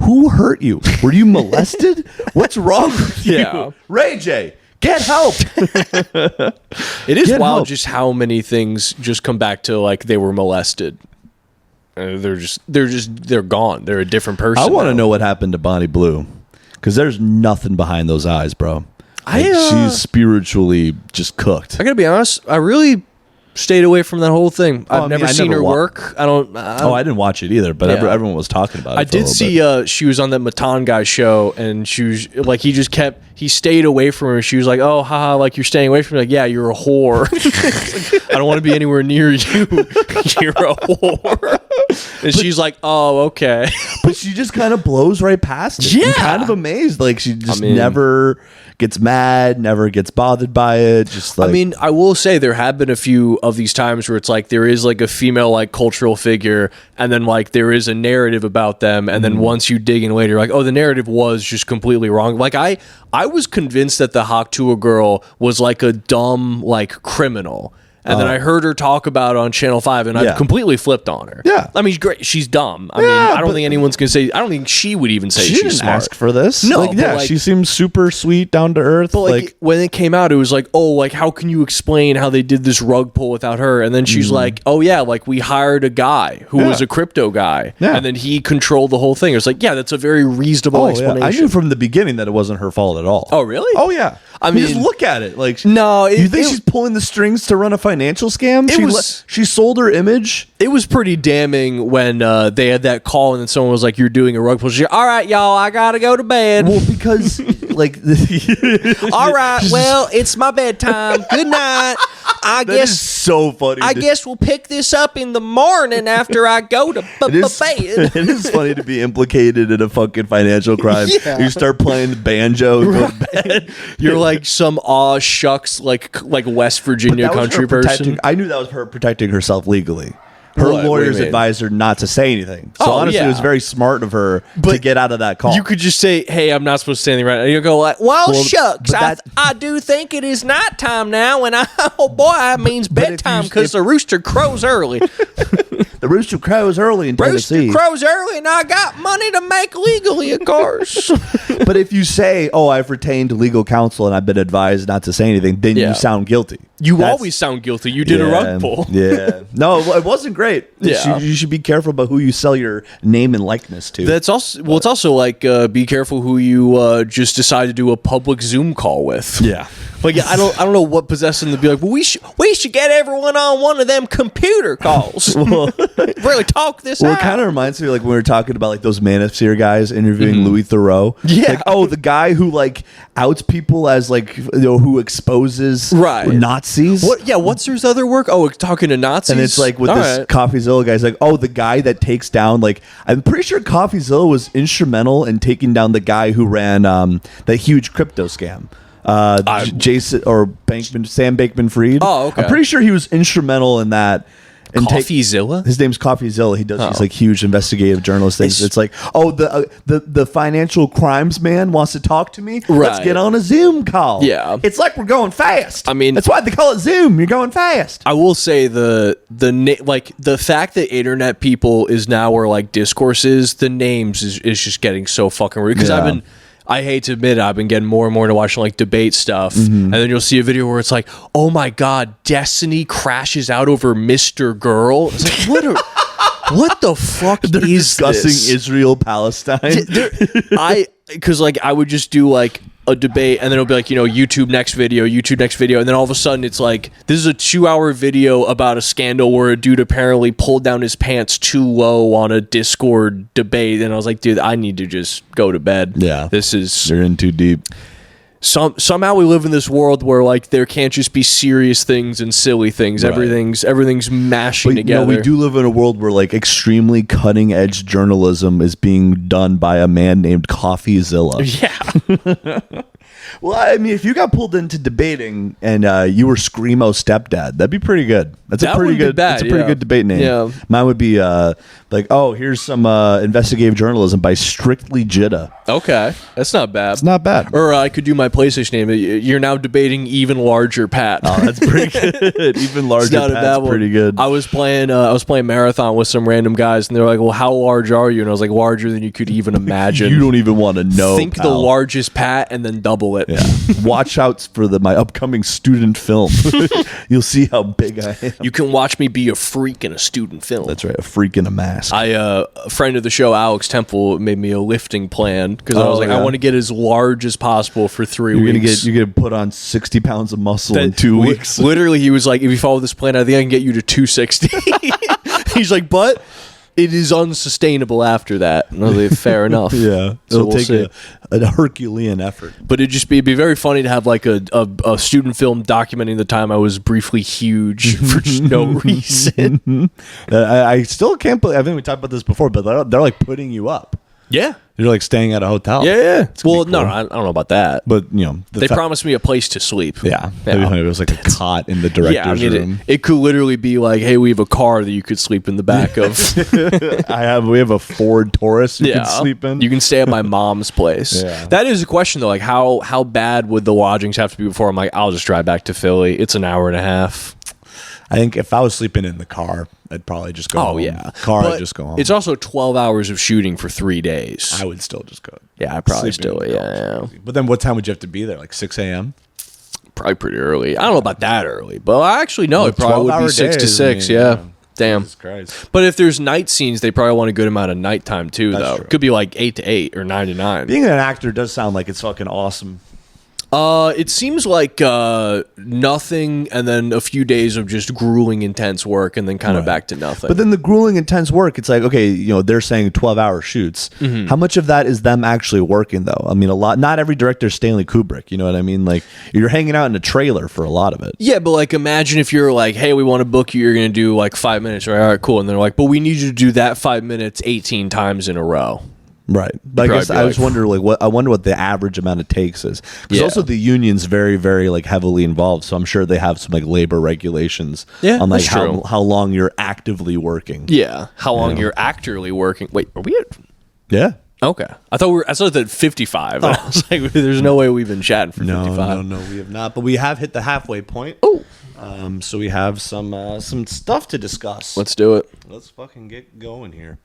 who hurt you? Were you molested? What's wrong with you? Yeah. Ray J, get help. It is Get wild help. just how many things just come back to like they were molested. They're gone. They're a different person. I want to now. know what happened to Bonnie Blue. Because there's nothing behind those eyes, bro. Like, she's spiritually just cooked. I gotta be honest. I really stayed away from that whole thing. I I've mean, never I seen never her wa- work. I don't. I didn't watch it either, but Yeah. everyone was talking about it. I for a did little see bit. she was on that Matan guy show, and she was like, he stayed away from her. She was like, oh, haha, like you're staying away from me. Like, yeah, you're a whore. Like, I don't want to be anywhere near you. You're a whore. And she's like, oh, okay. But she just kind of blows right past it. Yeah. I'm kind of amazed. Like she just I mean- never gets mad, never gets bothered by it. Just like I mean, I will say there have been a few of these times where it's like there is like a female like cultural figure, and then like there is a narrative about them, and then once you dig in later, you're like, oh, the narrative was just completely wrong. Like I was convinced that the Haktua girl was like a dumb like criminal. And then I heard her talk about it on Channel 5, and Yeah. I completely flipped on her. Yeah. I mean, she's great. She's dumb. I mean, Yeah, I don't but- think anyone's going to say, I don't think she would even say she she's didn't smart. ask for this. No, like, but, yeah, like- she seems super sweet, down to earth. But like when it came out, it was like, oh, like how can you explain how they did this rug pull without her? And then she's like, oh yeah, like we hired a guy who was Yeah. a crypto guy, Yeah. and then he controlled the whole thing. It was like, yeah, that's a very reasonable oh yeah, explanation. I knew from the beginning that it wasn't her fault at all. Oh really? Oh yeah. I mean, just mean- look at it. Like No, you think she's pulling the strings to run a financial scam? She sold her image. It was pretty damning when they had that call, and then someone was like, "You're doing a rug pull." She's like, all right, y'all, I gotta go to bed. Well, because like All right, well, it's my bedtime. Good night. I that guess is so funny. I guess we'll pick this up in the morning after I go to It is, bed. it is funny to be implicated in a fucking financial crime. Yeah. You start playing the banjo and go to bed. You're like some aw shucks like West Virginia That was her country person. I knew that was her protecting herself legally. Her What? What do you lawyers mean? advised her not to say anything. So Oh, honestly, yeah. it was very smart of her to But get out of that call. You could just say, "Hey, I'm not supposed to say anything right now." You go like, "Well, shucks, but I do think it is nighttime now, and oh boy, that means But if you- bedtime because if- the rooster crows early. the rooster crows early in Tennessee. Rooster crows early, and I got money to make legally, of course." But if you say, "Oh, I've retained legal counsel and I've been advised not to say anything," then Yeah. you sound guilty. You That's- always sound guilty. You did a rug pull. Yeah. No, it wasn't great. Yeah. You should be careful about who you sell your name and likeness to. That's also well. It's also like be careful who you just decide to do a public Zoom call with. yeah. Like I don't know what possessed them to be like. Well, we should get everyone on one of them computer calls. Really talk this Well, out. it kind of reminds me like when we were talking about like those Manosphere guys interviewing Louis Theroux. Yeah. Like, oh, the guy who like outs people as like, who exposes Right. Nazis. What? Yeah. What's his other work? Oh, talking to Nazis. And it's like with All this right. CoffeeZilla guy, it's like, oh, the guy that takes down, like, I'm pretty sure CoffeeZilla was instrumental in taking down the guy who ran that huge crypto scam. Jason or Sam Bankman-Fried. Oh, okay. I'm pretty sure he was instrumental in that. And CoffeeZilla? His name's CoffeeZilla. He does these like huge investigative journalist things. It's- It's like, oh, the financial crimes man wants to talk to me. Let's Right. get on a Zoom call. Yeah. It's like we're going fast. I mean- that's why they call it Zoom. You're going fast. I will say the fact that internet people is now where like discourse is, the names is just getting so fucking rude because Yeah. I hate to admit it, I've been getting more and more into watching like debate stuff, and then you'll see a video where it's like, "Oh my god, Destiny crashes out over Mr. Girl." It's like, what the fuck They're is discussing this? Israel Palestine. Because like I would just do like a debate, and then it'll be like, YouTube next video, and then all of a sudden it's like, this is a 2-hour video about a scandal where a dude apparently pulled down his pants too low on a Discord debate, and I was like, dude, I need to just go to bed. Yeah. This is They're in too deep. somehow we live in this world where like there can't just be serious things and silly things. Right. Everything's mashing together. we do live in a world where like extremely cutting edge journalism is being done by a man named CoffeeZilla. Yeah. Well, I mean, if you got pulled into debating and you were Screamo stepdad, that'd be pretty good. That's That a pretty wouldn't be good. bad, That's a pretty yeah. good debate name. Yeah. Mine would be like, oh, here's some investigative journalism by Strictly Jitta. Okay. That's not bad. It's not bad. Or I could do my PlayStation name. You're now debating even larger Pat. Oh, that's pretty good. Even larger. It's not a Pat's bad one. pretty good. I was playing Marathon with some random guys, and they're like, "Well, how large are you?" And I was like, "Larger than you could even imagine." You don't even want to know. think the pal. largest Pat, and then double it. Yeah. Watch out for my upcoming student film. You'll see how big I am. You can watch me be a freak in a student film. That's right. A freak in a mask. A friend of the show, Alex Temple, made me a lifting plan because I was Oh, like, yeah. I want to get as large as possible for 3 weeks. You're gonna put on 60 pounds of muscle in That- 2 weeks. Literally, he was like, if you follow this plan, I think I can get you to 260. He's like, but it is unsustainable after that. And I was like, fair enough. Yeah, So it'll we'll take see. a Herculean effort. But it'd be very funny to have like a student film documenting the time I was briefly huge for just no reason. I still can't believe. I think we talked about this before, but they're like putting you up. Yeah. You're like staying at a hotel. Yeah. It's gonna Well, be no, cool. I don't know about that. But They promised me a place to sleep. Yeah, that'd be funny if it was like a cot in the director's Yeah, I mean, room. it could literally be like, hey, we have a car that you could sleep in the back of. We have a Ford Taurus you can sleep in. You can stay at my mom's place. Yeah. That is a question though. Like, how bad would the lodgings have to be before I'm like, I'll just drive back to Philly. It's an hour and a half. I think if I was sleeping in the car, I'd probably just go home. Oh yeah, Car, But I'd just go home. It's also 12 hours of shooting for 3 days. I would still just go. Yeah, I probably Sleeping still. in the car is Yeah, crazy. But then what time would you have to be there? Like 6 a.m.? probably pretty early. I don't know about that early, but I actually know it probably would be 12-hour 6 to days, 6. I mean, yeah. Damn. Jesus Christ. But if there's night scenes, they probably want a good amount of nighttime too, That's though. true. Could be like 8 to 8 or 9 to 9. Being an actor does sound like it's fucking awesome. It seems like nothing, and then a few days of just grueling, intense work, and then kind of back to nothing. But then the grueling, intense work, it's like, okay, they're saying 12-hour shoots. How much of that is them actually working, though? I mean, a lot. Not every director is Stanley Kubrick. You know what I mean? Like, you're hanging out in a trailer for a lot of it. Yeah, but like, imagine if you're like, hey, we want to book you. You're going to do like 5 minutes, right? All right, cool. And they're like, but we need you to do that 5 minutes 18 times in a row. Right, but I guess I just wonder, like, I wonder what the average amount of takes is, because also the union's very, very like heavily involved. So I'm sure they have some like labor regulations on like how long you're actively working. Yeah, how long you're actively working. Wait, are we at? Yeah. Okay, I thought it at 55. I was like, there's no way we've been chatting for 55. No, we have not. But we have hit the halfway point. Oh, so we have some stuff to discuss. Let's do it. Let's fucking get going here.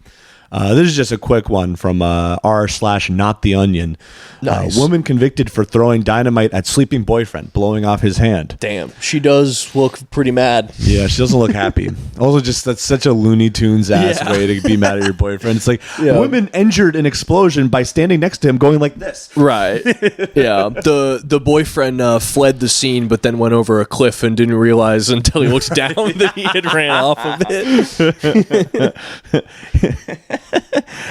This is just a quick one from r/Not the Onion. Nice. Woman convicted for throwing dynamite at sleeping boyfriend, blowing off his hand. Damn, she does look pretty mad. Yeah, she doesn't look happy. Also, just that's such a Looney Tunes ass way to be mad at your boyfriend. It's like woman injured in explosion by standing next to him, going like this. Right. Yeah. The boyfriend fled the scene, but then went over a cliff and didn't realize until he looks down that he had ran off of it.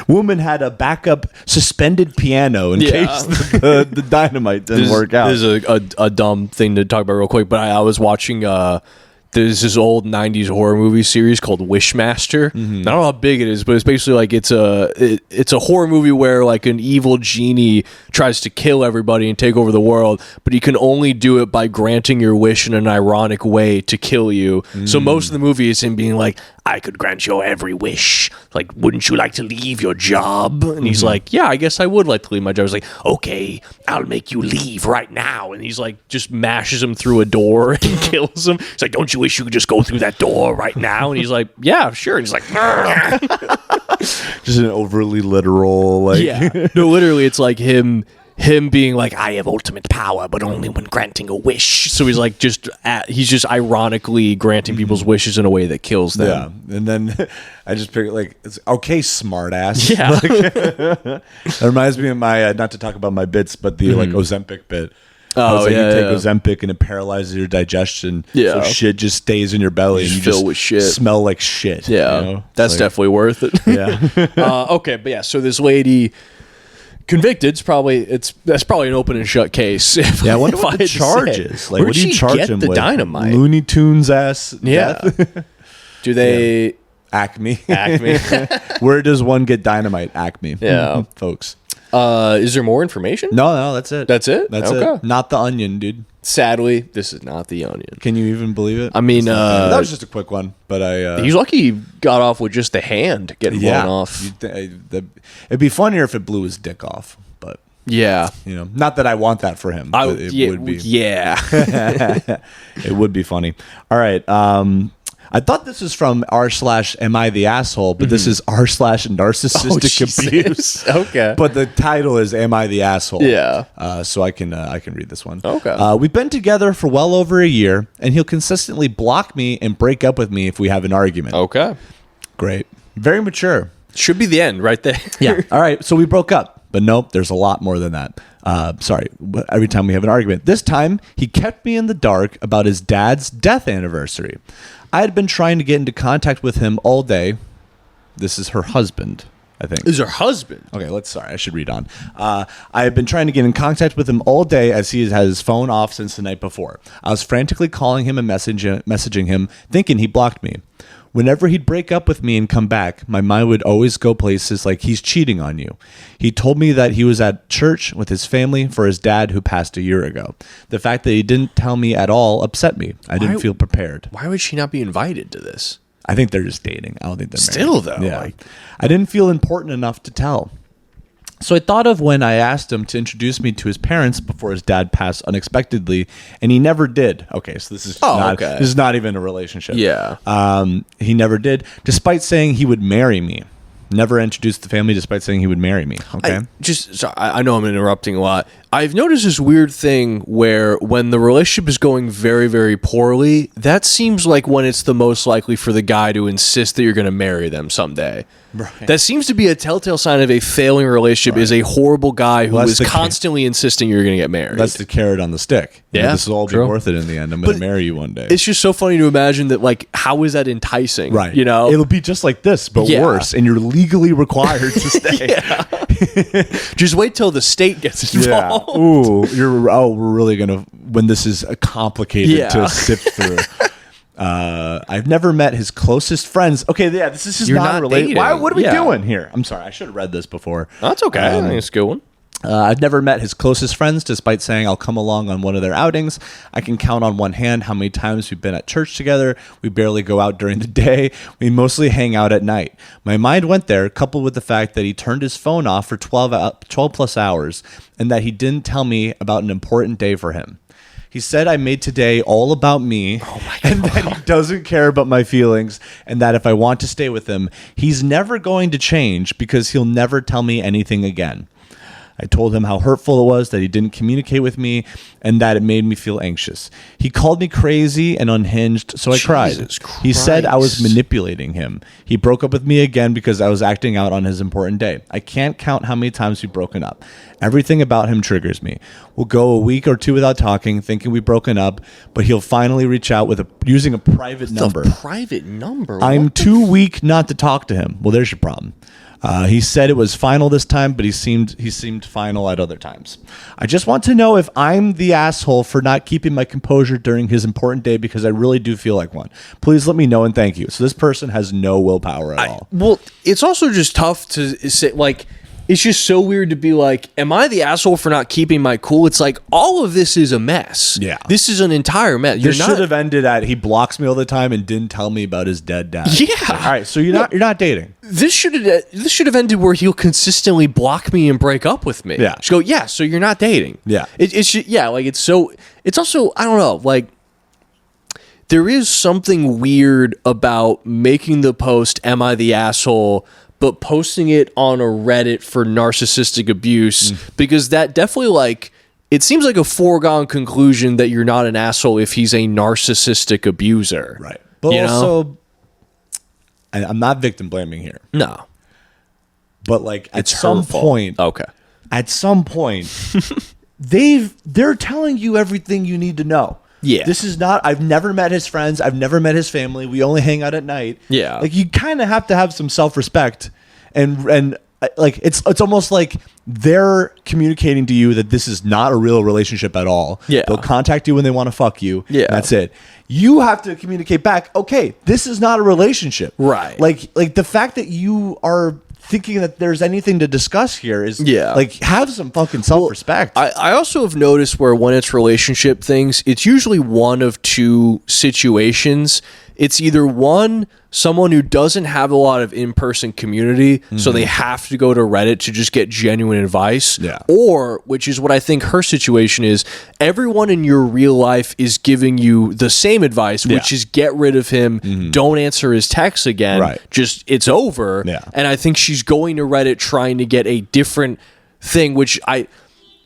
Woman had a backup suspended piano in case the dynamite didn't work out. This is a dumb thing to talk about real quick, but I was watching there's this old 90s horror movie series called Wishmaster. I don't know how big it is, but it's basically like it's a horror movie where like an evil genie tries to kill everybody and take over the world, but he can only do it by granting your wish in an ironic way to kill you. So most of the movie is him being like, I could grant your every wish. Like, wouldn't you like to leave your job? And he's like, yeah, I guess I would like to leave my job. He's like, okay, I'll make you leave right now. And he's like, just mashes him through a door and kills him. He's like, don't you wish you could just go through that door right now? And he's like, yeah, sure. And he's like, just an overly literal, like, yeah. No, literally, it's like him being like, I have ultimate power, but only when granting a wish. So he's like, he's just ironically granting people's wishes in a way that kills them. Yeah, and then I just figured, like, it's okay, smart ass. Yeah. Like, that reminds me of my not to talk about my bits, but the like Ozempic bit. Oh, you take Ozempic and it paralyzes your digestion. Yeah. So shit just stays in your belly and you fill just with shit. Smell like shit. Yeah. That's like, definitely worth it. Yeah. Okay, but yeah, so this lady convicted, that's probably an open and shut case. I wonder what the charge is. Like, what do you charge him the with? Dynamite? Looney Tunes ass death? Do they Acme. Where does one get dynamite? Acme. Yeah. Folks. Is there more information? No, that's it. That's it? That's Okay. it. Not the Onion, dude. Sadly, this is not the Onion. Can you even believe it? I mean, that was just a quick one, but he's lucky he got off with just the hand getting blown off. It'd be funnier if it blew his dick off, but yeah, not that I want that for him. But it would be. Yeah, it would be funny. All right. I thought this was from r/Am I the Asshole, but this is r/Narcissistic Abuse. Okay. But the title is Am I the Asshole? Yeah. So I can read this one. Okay. We've been together for well over a year, and he'll consistently block me and break up with me if we have an argument. Okay. Great. Very mature. Should be the end right there. Yeah. All right. So we broke up. But nope, there's a lot more than that. Sorry. Every time we have an argument. This time, he kept me in the dark about his dad's death anniversary. I had been trying to get into contact with him all day. This is her husband, I think. Is her husband? Okay, I should read on. I have been trying to get in contact with him all day as he has had his phone off since the night before. I was frantically calling him and messaging him, thinking he blocked me. Whenever he'd break up with me and come back, my mind would always go places like he's cheating on you. He told me that he was at church with his family for his dad who passed a year ago. The fact that he didn't tell me at all upset me. I didn't feel prepared. Why would she not be invited to this? I think they're just dating. I don't think they're still married. though. Yeah. I didn't feel important enough to tell. So I thought of when I asked him to introduce me to his parents before his dad passed unexpectedly, and he never did. Okay, so this is this is not even a relationship. Yeah. He never did, despite saying he would marry me. Never introduced the family, despite saying he would marry me. Okay. I know I'm interrupting a lot. I've noticed this weird thing where when the relationship is going very, very poorly, that seems like when it's the most likely for the guy to insist that you're going to marry them someday. Right. That seems to be a telltale sign of a failing relationship is a horrible guy who is constantly insisting you're going to get married. That's the carrot on the stick. Yeah, this will all be worth it in the end. I'm going to marry you one day. It's just so funny to imagine that, like, how is that enticing? Right. You know? It'll be just like this, but worse, and you're legally required to stay. Just wait till the state gets involved. Yeah. Ooh, we're really going to, when this is complicated to sift through. I've never met his closest friends. Okay, yeah, this is just not related. What are we doing here? I'm sorry, I should have read this before. That's okay. I think it's a good one. I've never met his closest friends, despite saying I'll come along on one of their outings. I can count on one hand how many times we've been at church together. We barely go out during the day. We mostly hang out at night. My mind went there, coupled with the fact that he turned his phone off for 12 plus hours, and that he didn't tell me about an important day for him. He said I made today all about me, and that he doesn't care about my feelings, and that if I want to stay with him, he's never going to change because he'll never tell me anything again. I told him how hurtful it was that he didn't communicate with me and that it made me feel anxious. He called me crazy and unhinged, so I cried. He said I was manipulating him. He broke up with me again because I was acting out on his important day. I can't count how many times we've broken up. Everything about him triggers me. We'll go a week or two without talking, thinking we've broken up, but he'll finally reach out with using a private number. Private number? I'm too weak not to talk to him. Well, there's your problem. He said it was final this time, but he seemed final at other times. I just want to know if I'm the asshole for not keeping my composure during his important day, because I really do feel like one. Please let me know and thank you. So this person has no willpower at all. Well, it's also just tough to say, like, it's just so weird to be like, am I the asshole for not keeping my cool? It's like, all of this is a mess. Yeah. This is an entire mess. This should have ended at he blocks me all the time and didn't tell me about his dead dad. Yeah. All right, so you're not dating. This should have ended where he'll consistently block me and break up with me. Yeah. Just go, yeah, so you're not dating. Yeah. It's also, I don't know, like, there is something weird about making the post, am I the asshole, but posting it on a Reddit for narcissistic abuse, because that definitely, like, it seems like a foregone conclusion that you're not an asshole if he's a narcissistic abuser. Right. But also, I'm not victim blaming here. No. But, like, at It's some hurtful. point, they're telling you everything you need to know. Yeah. This is not, I've never met his friends. I've never met his family. We only hang out at night. Yeah. Like, you kind of have to have some self-respect, and like, it's almost like they're communicating to you that this is not a real relationship at all. Yeah. They'll contact you when they want to fuck you. Yeah. That's it. You have to communicate back, okay, this is not a relationship. Right. Like the fact that you are thinking that there's anything to discuss here is like, have some fucking self-respect. I also have noticed where when it's relationship things, it's usually one of two situations. It's either one, someone who doesn't have a lot of in-person community, so they have to go to Reddit to just get genuine advice. Yeah. Or, which is what I think her situation is, everyone in your real life is giving you the same advice, which is get rid of him, don't answer his texts again, just it's over. Yeah. And I think she's going to Reddit trying to get a different thing, which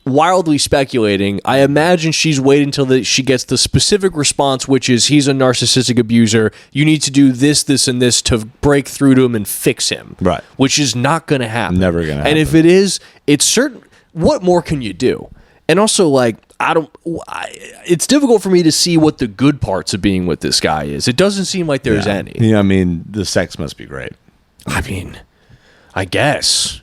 wildly speculating, I imagine she's waiting until she gets the specific response, which is he's a narcissistic abuser. You need to do this, this, and this to break through to him and fix him. Right. Which is not going to happen. Never going to happen. And if it is, it's certain. What more can you do? And also, like, it's difficult for me to see what the good parts of being with this guy is. It doesn't seem like there's any. Yeah, I mean, the sex must be great. I mean, I guess.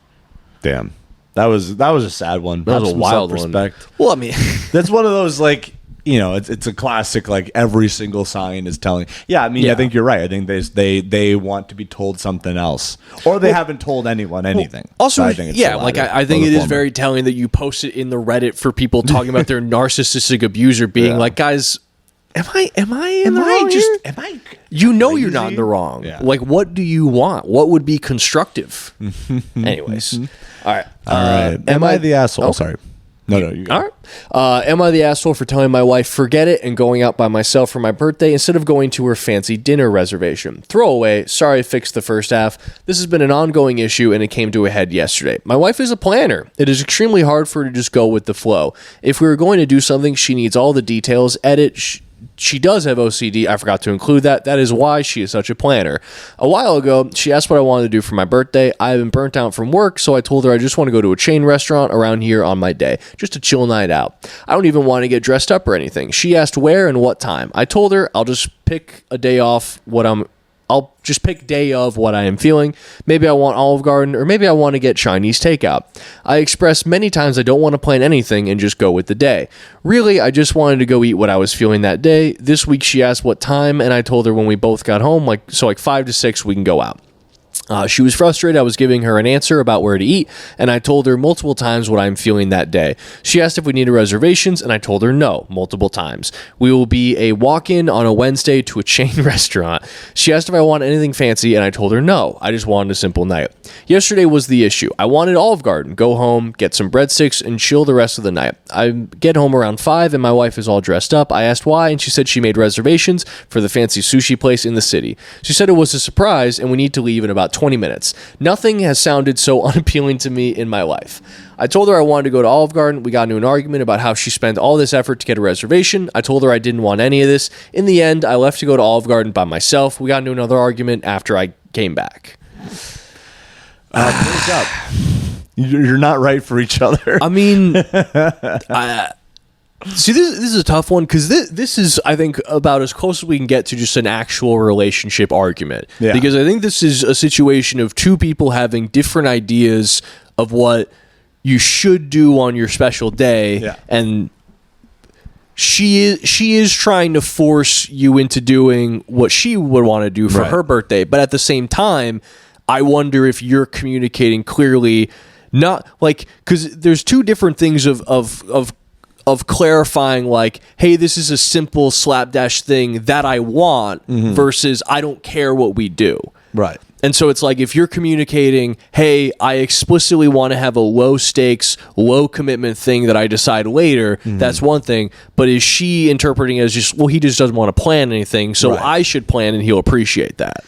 Damn. That was a sad one. That was a wild respect. one. Well, I mean, that's one of those, like, you know, it's a classic. Like, every single sign is telling. Yeah, I mean, I think you're right. I think they want to be told something else, or they haven't told anyone anything. Also, so I think it's I think it is very telling that you post it in the Reddit for people talking about their narcissistic abuser being like, guys, am I in the wrong here? Am I? You know crazy? You're not in the wrong. Yeah. Like, what do you want? What would be constructive? Anyways, all right. Am I the asshole? Oh, Sorry. No, you got All right. Am I the asshole for telling my wife, forget it, and going out by myself for my birthday instead of going to her fancy dinner reservation? Throwaway. Sorry I fixed the first half. This has been an ongoing issue, and it came to a head yesterday. My wife is a planner. It is extremely hard for her to just go with the flow. If we were going to do something, she needs all the details, edit. She does have OCD. I forgot to include that. That is why she is such a planner. A while ago, she asked what I wanted to do for my birthday. I have been burnt out from work, so I told her I just want to go to a chain restaurant around here on my day. Just a chill night out. I don't even want to get dressed up or anything. She asked where and what time. I told her I'll just pick a day off I'll just pick day of what I am feeling. Maybe I want Olive Garden, or maybe I want to get Chinese takeout. I expressed many times I don't want to plan anything and just go with the day. Really, I just wanted to go eat what I was feeling that day. This week she asked what time, and I told her when we both got home, like 5 to 6, we can go out. She was frustrated I was giving her an answer about where to eat, and I told her multiple times what I'm feeling that day. She asked if we needed reservations, and I told her no, multiple times. We will be a walk-in on a Wednesday to a chain restaurant. She asked if I want anything fancy, and I told her no, I just wanted a simple night. Yesterday was the issue. I wanted Olive Garden, go home, get some breadsticks, and chill the rest of the night. I get home around 5, and my wife is all dressed up. I asked why, and she said she made reservations for the fancy sushi place in the city. She said it was a surprise, and we need to leave in about 20 minutes. Nothing has sounded so unappealing to me in my life. I told her I wanted to go to Olive Garden. We got into an argument about how she spent all this effort to get a reservation. I told her I didn't want any of this. In the end, I left to go to Olive Garden by myself. We got into another argument after I came back. Break up. You're not right for each other. I mean, see, this is a tough one because this is, I think, about as close as we can get to just an actual relationship argument. Yeah. Because I think this is a situation of two people having different ideas of what you should do on your special day, Yeah. and she is trying to force you into doing what she would want to do for Right. her birthday. But at the same time, I wonder if you're communicating clearly, not like, because there's two different things of clarifying, like, hey, this is a simple slapdash thing that I want versus I don't care what we do. Right. And so it's like, if you're communicating, hey, I explicitly want to have a low stakes, low commitment thing that I decide later, that's one thing. But is she interpreting it as just, well, he just doesn't want to plan anything, so Right. I should plan and he'll appreciate that.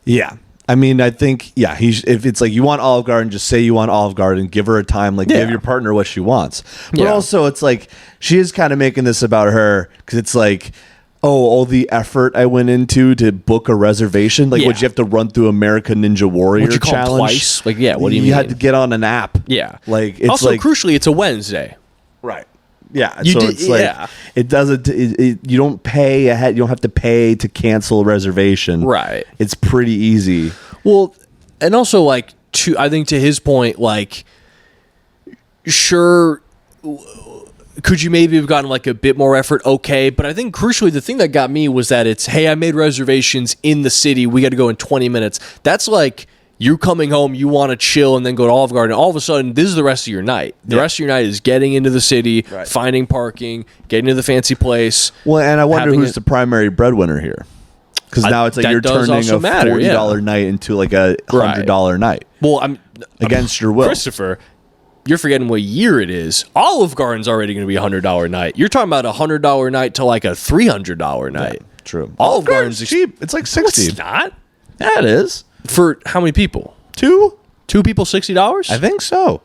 Yeah. I mean, I think, yeah, if it's like you want Olive Garden, just say you want Olive Garden, give her a time, like give your partner what she wants. But Yeah. also, it's like she is kind of making this about her because it's like, oh, all the effort I went into to book a reservation. Like, Yeah. would you have to run through American Ninja Warrior Would you call it challenge? twice? Like, yeah, what do you mean? You had to get on an app. Yeah. Like, it's also, like, crucially, it's a Wednesday. right. Yeah, You so did- it's like yeah. it doesn't. You don't pay ahead. You don't have to pay to cancel a reservation. Right. It's pretty easy. Well, and also, like, I think to his point, like, sure, could you maybe have gotten like a bit more effort? Okay, but I think crucially the thing that got me was that it's, hey, I made reservations in the city. We got to go in 20 minutes. That's like you coming home, you want to chill and then go to Olive Garden. All of a sudden, this is the rest of your night. The rest of your night is getting into the city, Right. finding parking, getting to the fancy place. Well, and I wonder having who's it- the primary breadwinner here. Because now it's like that you're does turning also a matter, $40 yeah. night into like a $100 night Well, I'm against your will. Christopher, you're forgetting what year it is. Olive Garden's already going to be a $100 night. You're talking about a $100 night to like a $300 night. True. Olive Garden's Garden's cheap. It's like No, 60. it's not. Yeah, it is. For how many people? Two People, $60? I think so.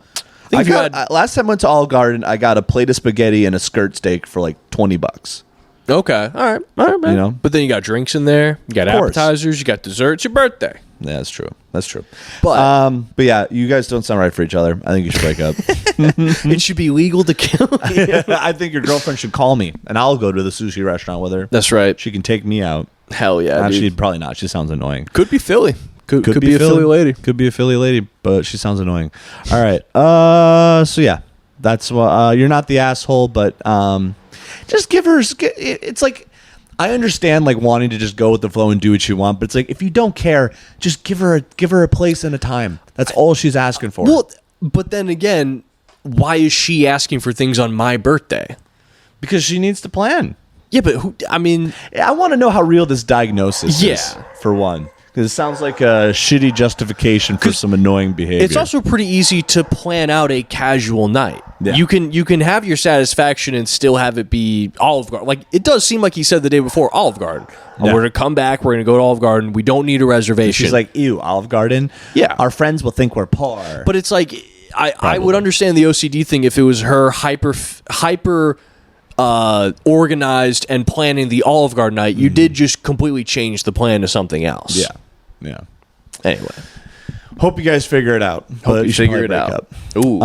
think I if you got, had- last time I went to Olive Garden, I got a plate of spaghetti and a skirt steak for like $20. Okay. All right, man. You know? But then you got drinks in there. You got Of course. appetizers. You got desserts. Your birthday. Yeah, that's true. That's true. But- but yeah, you guys don't sound right for each other. I think you should break up. It should be legal to kill you. I think your girlfriend should call me, and I'll go to the sushi restaurant with her. That's right. She can take me out. Hell yeah, Actually, dude. probably not. She sounds annoying. Could be Philly. Could be a Philly lady. Could be a Philly lady, but she sounds annoying. All right. So yeah, that's what. You're not the asshole, but just give her. It's like I understand like wanting to just go with the flow and do what you want, but it's like if you don't care, just give her a place and a time. That's all she's asking for. Well, but then again, why is she asking for things on my birthday? because she needs to plan. Yeah, but I mean, I want to know how real this diagnosis is. Yeah. For one. Because it sounds like a shitty justification for some annoying behavior. It's also pretty easy to plan out a casual night. Yeah. You can have your satisfaction and still have it be Olive Garden. Like, it does seem like he said the day before, Olive Garden. Yeah. We're going to come back. We're going to go to Olive Garden. We don't need a reservation. She's like, ew, Olive Garden? Yeah. Our friends will think we're poor. But it's like, I would understand the OCD thing if it was her hyper organized and planning the Olive Garden night. You did just completely change the plan to something else. Yeah. Anyway. Hope you guys figure it out. Hope you should figure it probably out. break up. Ooh.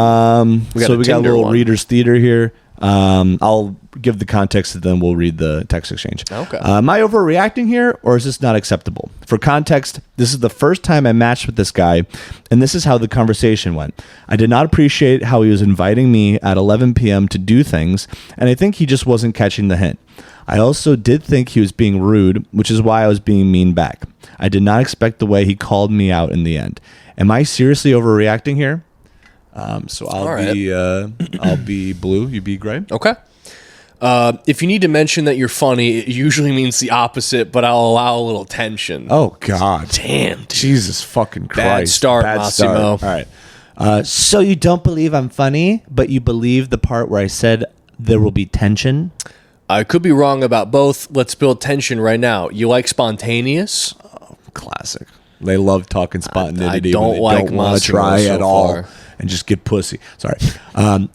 We got a Tinder little one. reader's theater here. I'll give the context and then we'll read the text exchange. Okay. Am I overreacting here or is this not acceptable? For context, this is the first time I matched with this guy, and this is how the conversation went. I did not appreciate how he was inviting me at 11 p.m. to do things, and I think he just wasn't catching the hint. I also did think he was being rude, which is why I was being mean back. I did not expect the way he called me out in the end. Am I seriously overreacting here? So I'll be blue, you be gray. Okay. If you need to mention that you're funny, it usually means the opposite, but I'll allow a little tension. Oh God! Damn, dude. Jesus fucking Christ! Bad start, Massimo. All right. So you don't believe I'm funny, but you believe the part where I said there will be tension? I could be wrong about both. Let's build tension right now. You like spontaneous? Classic. They love talking spontaneity. I don't when they like don't want to Massimo try so at all far. and just get pussy. Sorry.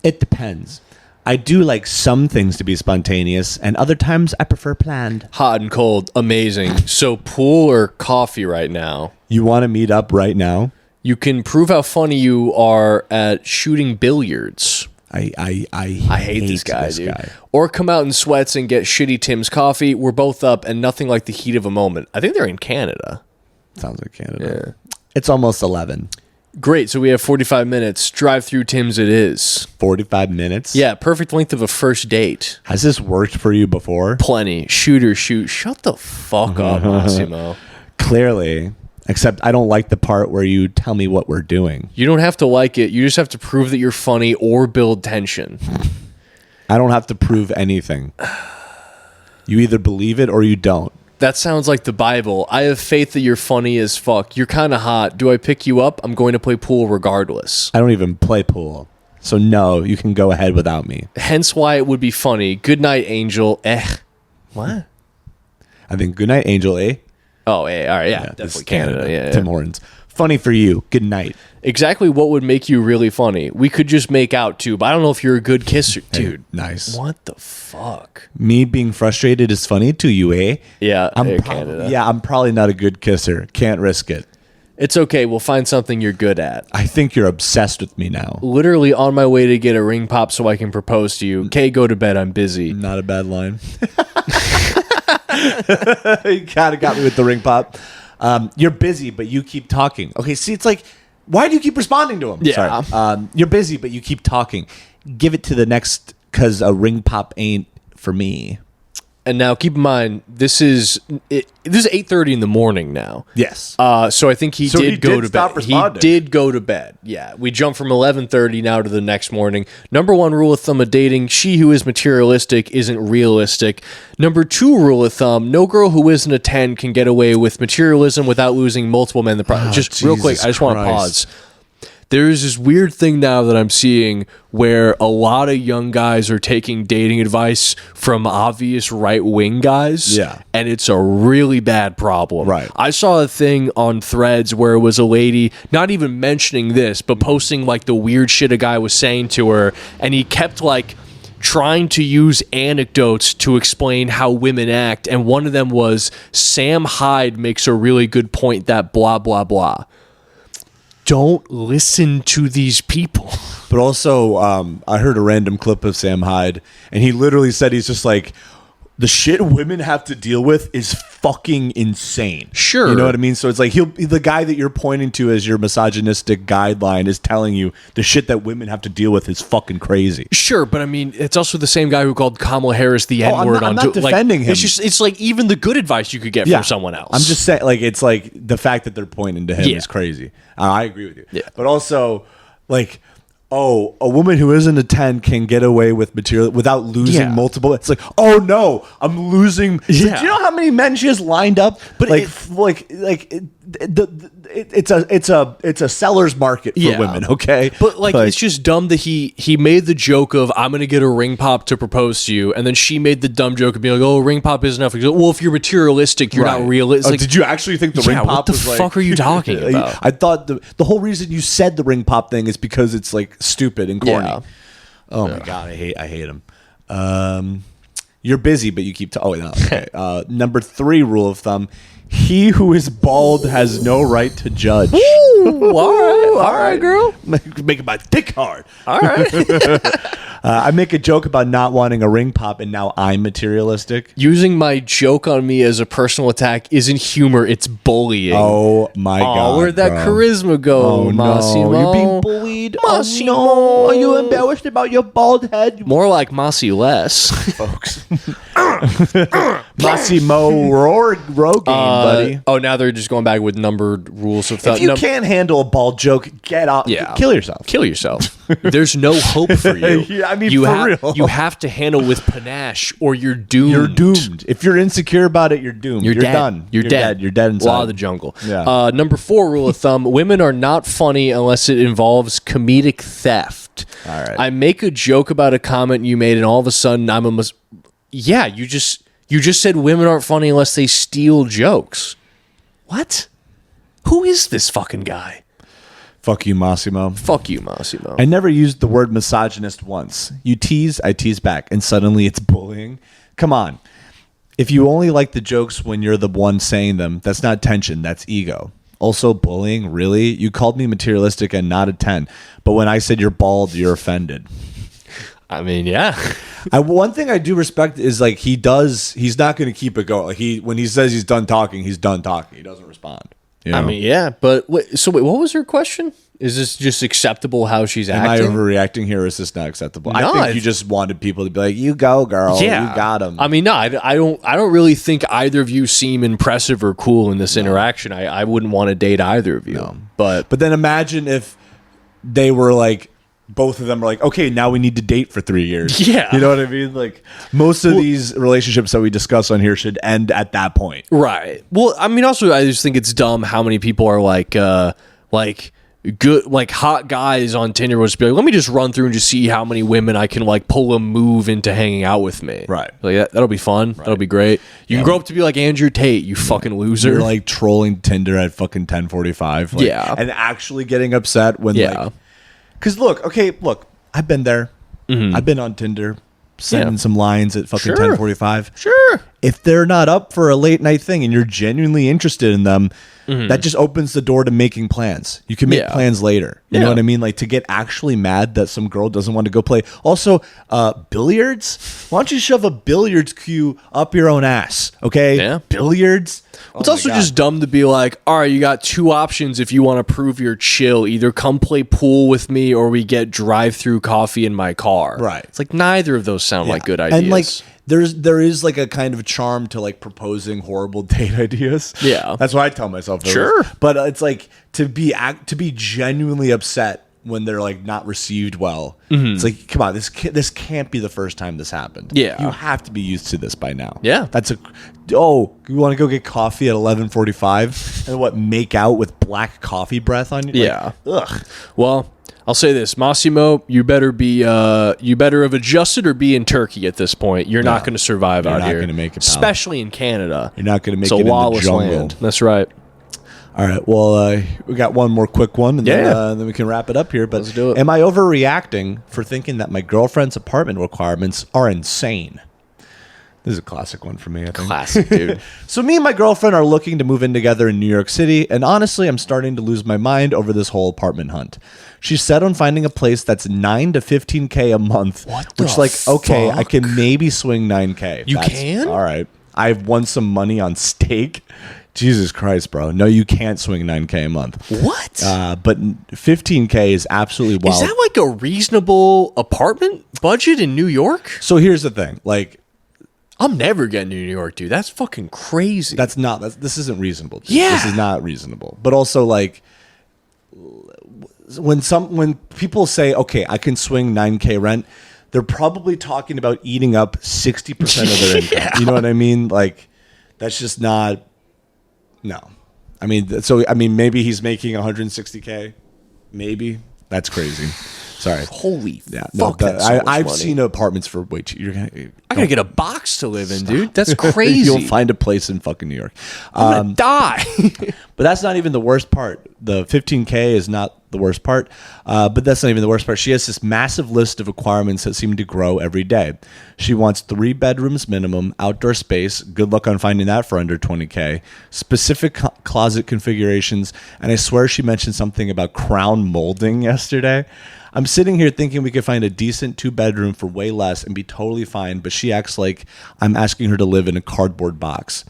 It depends. I do like some things to be spontaneous, and other times I prefer planned. Hot and cold, amazing. So pool or coffee right now? You want to meet up right now? You can prove how funny you are at shooting billiards. I hate this guy, dude. Or come out in sweats and get shitty Tim's coffee. We're both up and nothing like the heat of a moment. I think they're in Canada. Sounds like Canada. Yeah. It's almost 11. Great. So we have 45 minutes. Drive through Tim's it is. 45 minutes? Yeah, perfect length of a first date. Has this worked for you before? Plenty. Shoot or shoot. Shut the fuck up, Massimo. Clearly. Except I don't like the part where you tell me what we're doing. You don't have to like it. You just have to prove that you're funny or build tension. I don't have to prove anything. You either believe it or you don't. That sounds like the Bible. I have faith that you're funny as fuck. You're kind of hot. Do I pick you up? I'm going to play pool regardless. I don't even play pool. So no, you can go ahead without me. Hence why it would be funny. Good night, Angel. What? I think good night, Angel, eh? Oh, all right, yeah, This definitely is Canada. Yeah. Tim Hortons. Funny for you. Good night. Exactly what would make you really funny. We could just make out too, but I don't know if you're a good kisser, dude. Nice. What the fuck? Me being frustrated is funny to you, eh? Yeah, Canada. Yeah, I'm probably not a good kisser. Can't risk it. It's okay. We'll find something you're good at. I think you're obsessed with me now. Literally on my way to get a ring pop so I can propose to you. Okay, go to bed. I'm busy. Not a bad line. You kind of got me with the ring pop. You're busy, but you keep talking. Okay, see, it's like, why do you keep responding to him? Yeah. Sorry. You're busy, but you keep talking. Give it to the next, because a ring pop ain't for me. And now keep in mind, this is 8:30 in the morning now. Yes. So I think he did go to stop bed. responding. He did go to bed. Yeah. We jump from 11:30 now to the next morning. Number one rule of thumb of dating, she who is materialistic isn't realistic. Number two rule of thumb, no girl who isn't a 10 can get away with materialism without losing multiple men in the process. Just real quick, Jesus I just want to Christ. pause. There's this weird thing now that I'm seeing where a lot of young guys are taking dating advice from obvious right-wing guys. Yeah. And it's a really bad problem. Right. I saw a thing on Threads where it was a lady not even mentioning this, but posting like the weird shit a guy was saying to her. And he kept like trying to use anecdotes to explain how women act. And one of them was Sam Hyde makes a really good point that blah, blah, blah. Don't listen to these people. But also, I heard a random clip of Sam Hyde, and he literally said he's just like, the shit women have to deal with is fucking insane. Sure. You know what I mean? So it's like the guy that you're pointing to as your misogynistic guideline is telling you the shit that women have to deal with is fucking crazy. Sure, but I mean, it's also the same guy who called Kamala Harris the N-word. I'm not defending him. It's like even the good advice you could get from someone else. I'm just saying, like, it's like the fact that they're pointing to him is crazy. I agree with you. Yeah. But also, like, oh, a woman who isn't a 10 can get away with material without losing multiple. It's like, oh no, I'm losing. Yeah. Do you know how many men she has lined up? But it's a seller's market for women, okay? But like it's just dumb that he made the joke of I'm gonna get a ring pop to propose to you, and then she made the dumb joke of being like, oh, a ring pop isn't enough. Goes, well, if you're materialistic, you're not realistic. Did you actually think the ring pop what the was fuck are you talking about? I thought the whole reason you said the ring pop thing is because it's like stupid and corny. Yeah. Oh my god, I hate him. You're busy, but you keep. Okay. Number 3 rule of thumb: he who is bald has no right to judge. Ooh, all right, girl. Making my dick hard. All right. I make a joke about not wanting a ring pop, and now I'm materialistic. Using my joke on me as a personal attack isn't humor; it's bullying. Oh my god! Where'd that charisma go, Oh Massimo? no! You're being bullied. Massimo. Oh no! Are you embarrassed about your bald head? More like Massey less, Folks. Massimo Rogaine, buddy. Oh, now they're just going back with numbered rules of thumb. If you can't handle a bald joke, get out. Yeah. Kill yourself. Kill yourself. There's no hope for you. Yeah, I mean, you for real. You have to handle with panache, or you're doomed. You're doomed. If you're insecure about it, you're doomed. You're dead. done. You're dead. You're dead inside. Law of the jungle. Yeah. Number 4 rule of thumb: women are not funny unless it involves comedic theft. All right. I make a joke about a comment you made, and all of a sudden I'm a yeah. You just said women aren't funny unless they steal jokes. What? Who is this fucking guy? Fuck you, Massimo. Fuck you, Massimo. I never used the word misogynist once. You tease, I tease back, and suddenly it's bullying. Come on. If you only like the jokes when you're the one saying them, that's not tension, that's ego. Also, bullying, really? You called me materialistic and not a 10, but when I said you're bald, you're offended. I mean, yeah. One thing I do respect is like he's not going to keep it going. Like when he says he's done talking, he's done talking. He doesn't respond. You know? I mean, yeah, but wait, what was her question? Is this just acceptable how she's Am I acting? overreacting here? Or is this not acceptable? No, I think you just wanted people to be like, "You go, girl. Yeah, you got him." I mean, no, I don't really think either of you seem impressive or cool in this interaction. I wouldn't want to date either of you. No. But then imagine if they were like, both of them are like, okay, now we need to date for 3 years. Yeah. You know what I mean? Like most of these relationships that we discuss on here should end at that point. right. Well, I mean, also, I just think it's dumb how many people are like good, like hot guys on Tinder will just be like, let me just run through and just see how many women I can like pull a move into hanging out with me. Right. Like that'll be fun. Right. That'll be great. You can grow up to be like Andrew Tate, you fucking loser. You're like trolling Tinder at fucking 10:45. Like, Yeah. And actually getting upset when like, because look, I've been there. I've been on Tinder sending some lines at fucking 10:45. Sure. If they're not up for a late night thing and you're genuinely interested in them, that just opens the door to making plans. You can make plans later. You know what I mean? Like to get actually mad that some girl doesn't want to go play. Also, billiards? Why don't you shove a billiards cue up your own ass? Okay? Yeah. Billiards? It's also just dumb to be like, all right, you got 2 options if you want to prove you're chill. Either come play pool with me or we get drive-through coffee in my car. Right. It's like neither of those sound like good ideas. And like there is like a kind of charm to like proposing horrible date ideas. Yeah. That's what I tell myself. Sure. But it's like to be genuinely upset when they're like not received well. It's like, come on, this can't be the first time this happened. Yeah. You have to be used to this by now. Yeah. You want to go get coffee at 11:45 and what, make out with black coffee breath on you? Yeah. Ugh. Well, I'll say this, Massimo, you better have adjusted or be in Turkey at this point. You're not going to survive out not here. gonna make it, pal. Especially in Canada. You're not going to make It's a it in the lawless jungle. land. That's right. All right. Well, we got one more quick one, and Yeah. then we can wrap it up here. But Let's do it. Am I overreacting for thinking that my girlfriend's apartment requirements are insane? This is a classic one for me, I think. Classic, dude. So me and my girlfriend are looking to move in together in New York City, and honestly, I'm starting to lose my mind over this whole apartment hunt. She's set on finding a place that's $9 to $15K a month. What the Which, like, okay, I fuck? can maybe swing $9K. You can? All right. I've won some money on steak. Jesus Christ, bro. No, you can't swing $9K a month. What? But $15K is absolutely wild. Is that like a reasonable apartment budget in New York? So here's the thing. Like, I'm never getting to New York, dude. That's fucking crazy. this isn't reasonable. Dude. Yeah. This is not reasonable. But also, like, when people say, okay, I can swing $9K rent, they're probably talking about eating up 60% of their income. You know what I mean? Like, that's just not, no. I mean, maybe he's making 160K. Maybe that's crazy. Sorry. Holy No, fuck! That's so much I've money. seen apartments for way too. I gotta get a box to live in, dude. That's crazy. You'll find a place in fucking New York. I'm gonna die. But that's not even the worst part. The 15K is not the worst part. But that's not even the worst part. She has this massive list of requirements that seem to grow every day. She wants 3 bedrooms minimum, outdoor space. Good luck on finding that for under 20K. Specific closet configurations. And I swear she mentioned something about crown molding yesterday. I'm sitting here thinking we could find a decent 2-bedroom for way less and be totally fine, but she acts like I'm asking her to live in a cardboard box.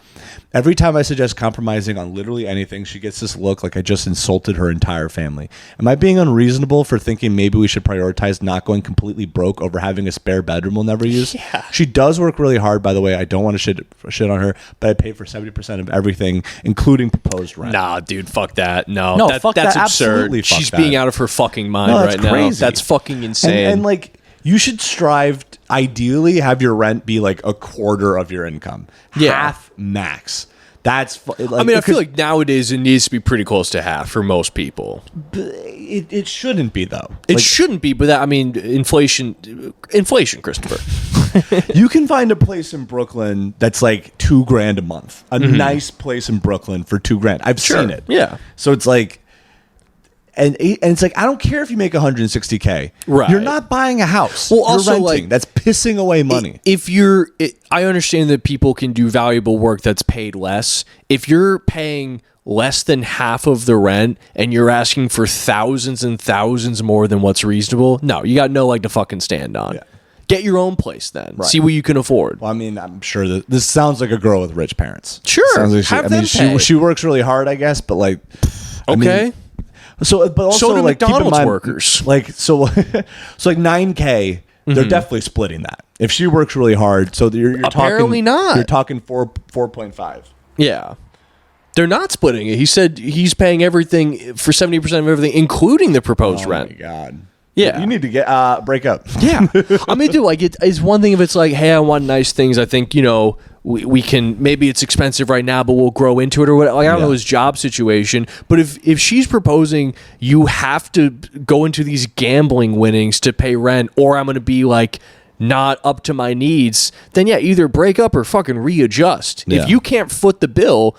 Every time I suggest compromising on literally anything, she gets this look like I just insulted her entire family. Am I being unreasonable for thinking maybe we should prioritize not going completely broke over having a spare bedroom we'll never use? Yeah. She does work really hard, by the way. I don't want to shit on her, but I pay for 70% of everything, including proposed rent. Nah, dude, fuck that. No, No, that's fuck that. absurd. Absolutely fuck She's that. being out of her fucking mind No, that's right now. crazy. That's fucking insane. And like, you should strive, ideally, have your rent be like a quarter of your income. Yeah. Half max. That's. I mean, I feel like nowadays it needs to be pretty close to half for most people. it shouldn't be though. It shouldn't be, but that, I mean, inflation, Christopher. You can find a place in Brooklyn that's like $2,000 a month. A nice place in Brooklyn for $2,000. I've seen it. Yeah. So it's like. And it's like, I don't care if you make 160K. Right. You're not buying a house. Well, you're also, renting. like, That's pissing away money. I understand that people can do valuable work that's paid less. If you're paying less than half of the rent and you're asking for thousands and thousands more than what's reasonable, no, you got no leg to fucking stand on. Yeah. Get your own place then. Right. See what you can afford. Well, I mean, I'm sure that this sounds like a girl with rich parents. Sure. Sounds like Have them pay. she works really hard, I guess, but like, Okay. But also, So do like, keep in McDonald's mind, workers. Like, so like 9K, they're definitely splitting that. If she works really hard, so you're Apparently talking, not. You're talking 4.5. Yeah. They're not splitting it. He said he's paying everything for 70% of everything, including the proposed rent. Oh my god. Yeah. You need to get break up. Yeah. I mean, dude, like, it's one thing if it's like, hey, I want nice things. I think, we can, maybe it's expensive right now, but we'll grow into it or whatever. Like, I don't know his job situation. But if she's proposing you have to go into these gambling winnings to pay rent, or I'm going to be like not up to my needs, then yeah, either break up or fucking readjust. Yeah. If you can't foot the bill,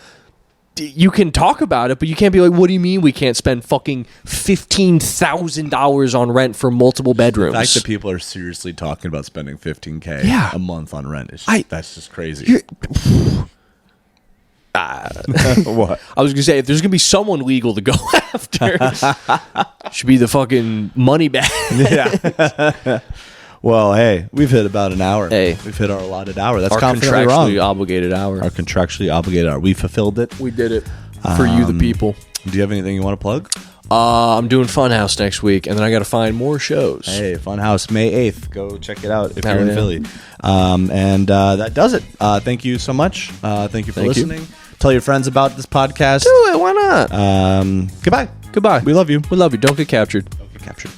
you can talk about it, but you can't be like, what do you mean we can't spend fucking $15,000 on rent for multiple bedrooms? The fact that people are seriously talking about spending 15K a month on rent is that's just crazy. What? I was gonna say, if there's gonna be someone legal to go after, should be the fucking money bag. Yeah. Well, hey, we've hit about an hour. Hey. We've hit our allotted hour. That's Our confidently contractually wrong. obligated hour. Our contractually obligated hour. We fulfilled it. We did it for you, the people. Do you have anything you want to plug? I'm doing Funhouse next week, and then I got to find more shows. Hey, Funhouse, May 8th. Go check it out if Hell you're in yeah. Philly. And that does it. Thank you so much. Thank you for Thank you. listening. Tell your friends about this podcast. Do it. Why not? Goodbye. Goodbye. We love you. We love you. Don't get captured. Don't get captured.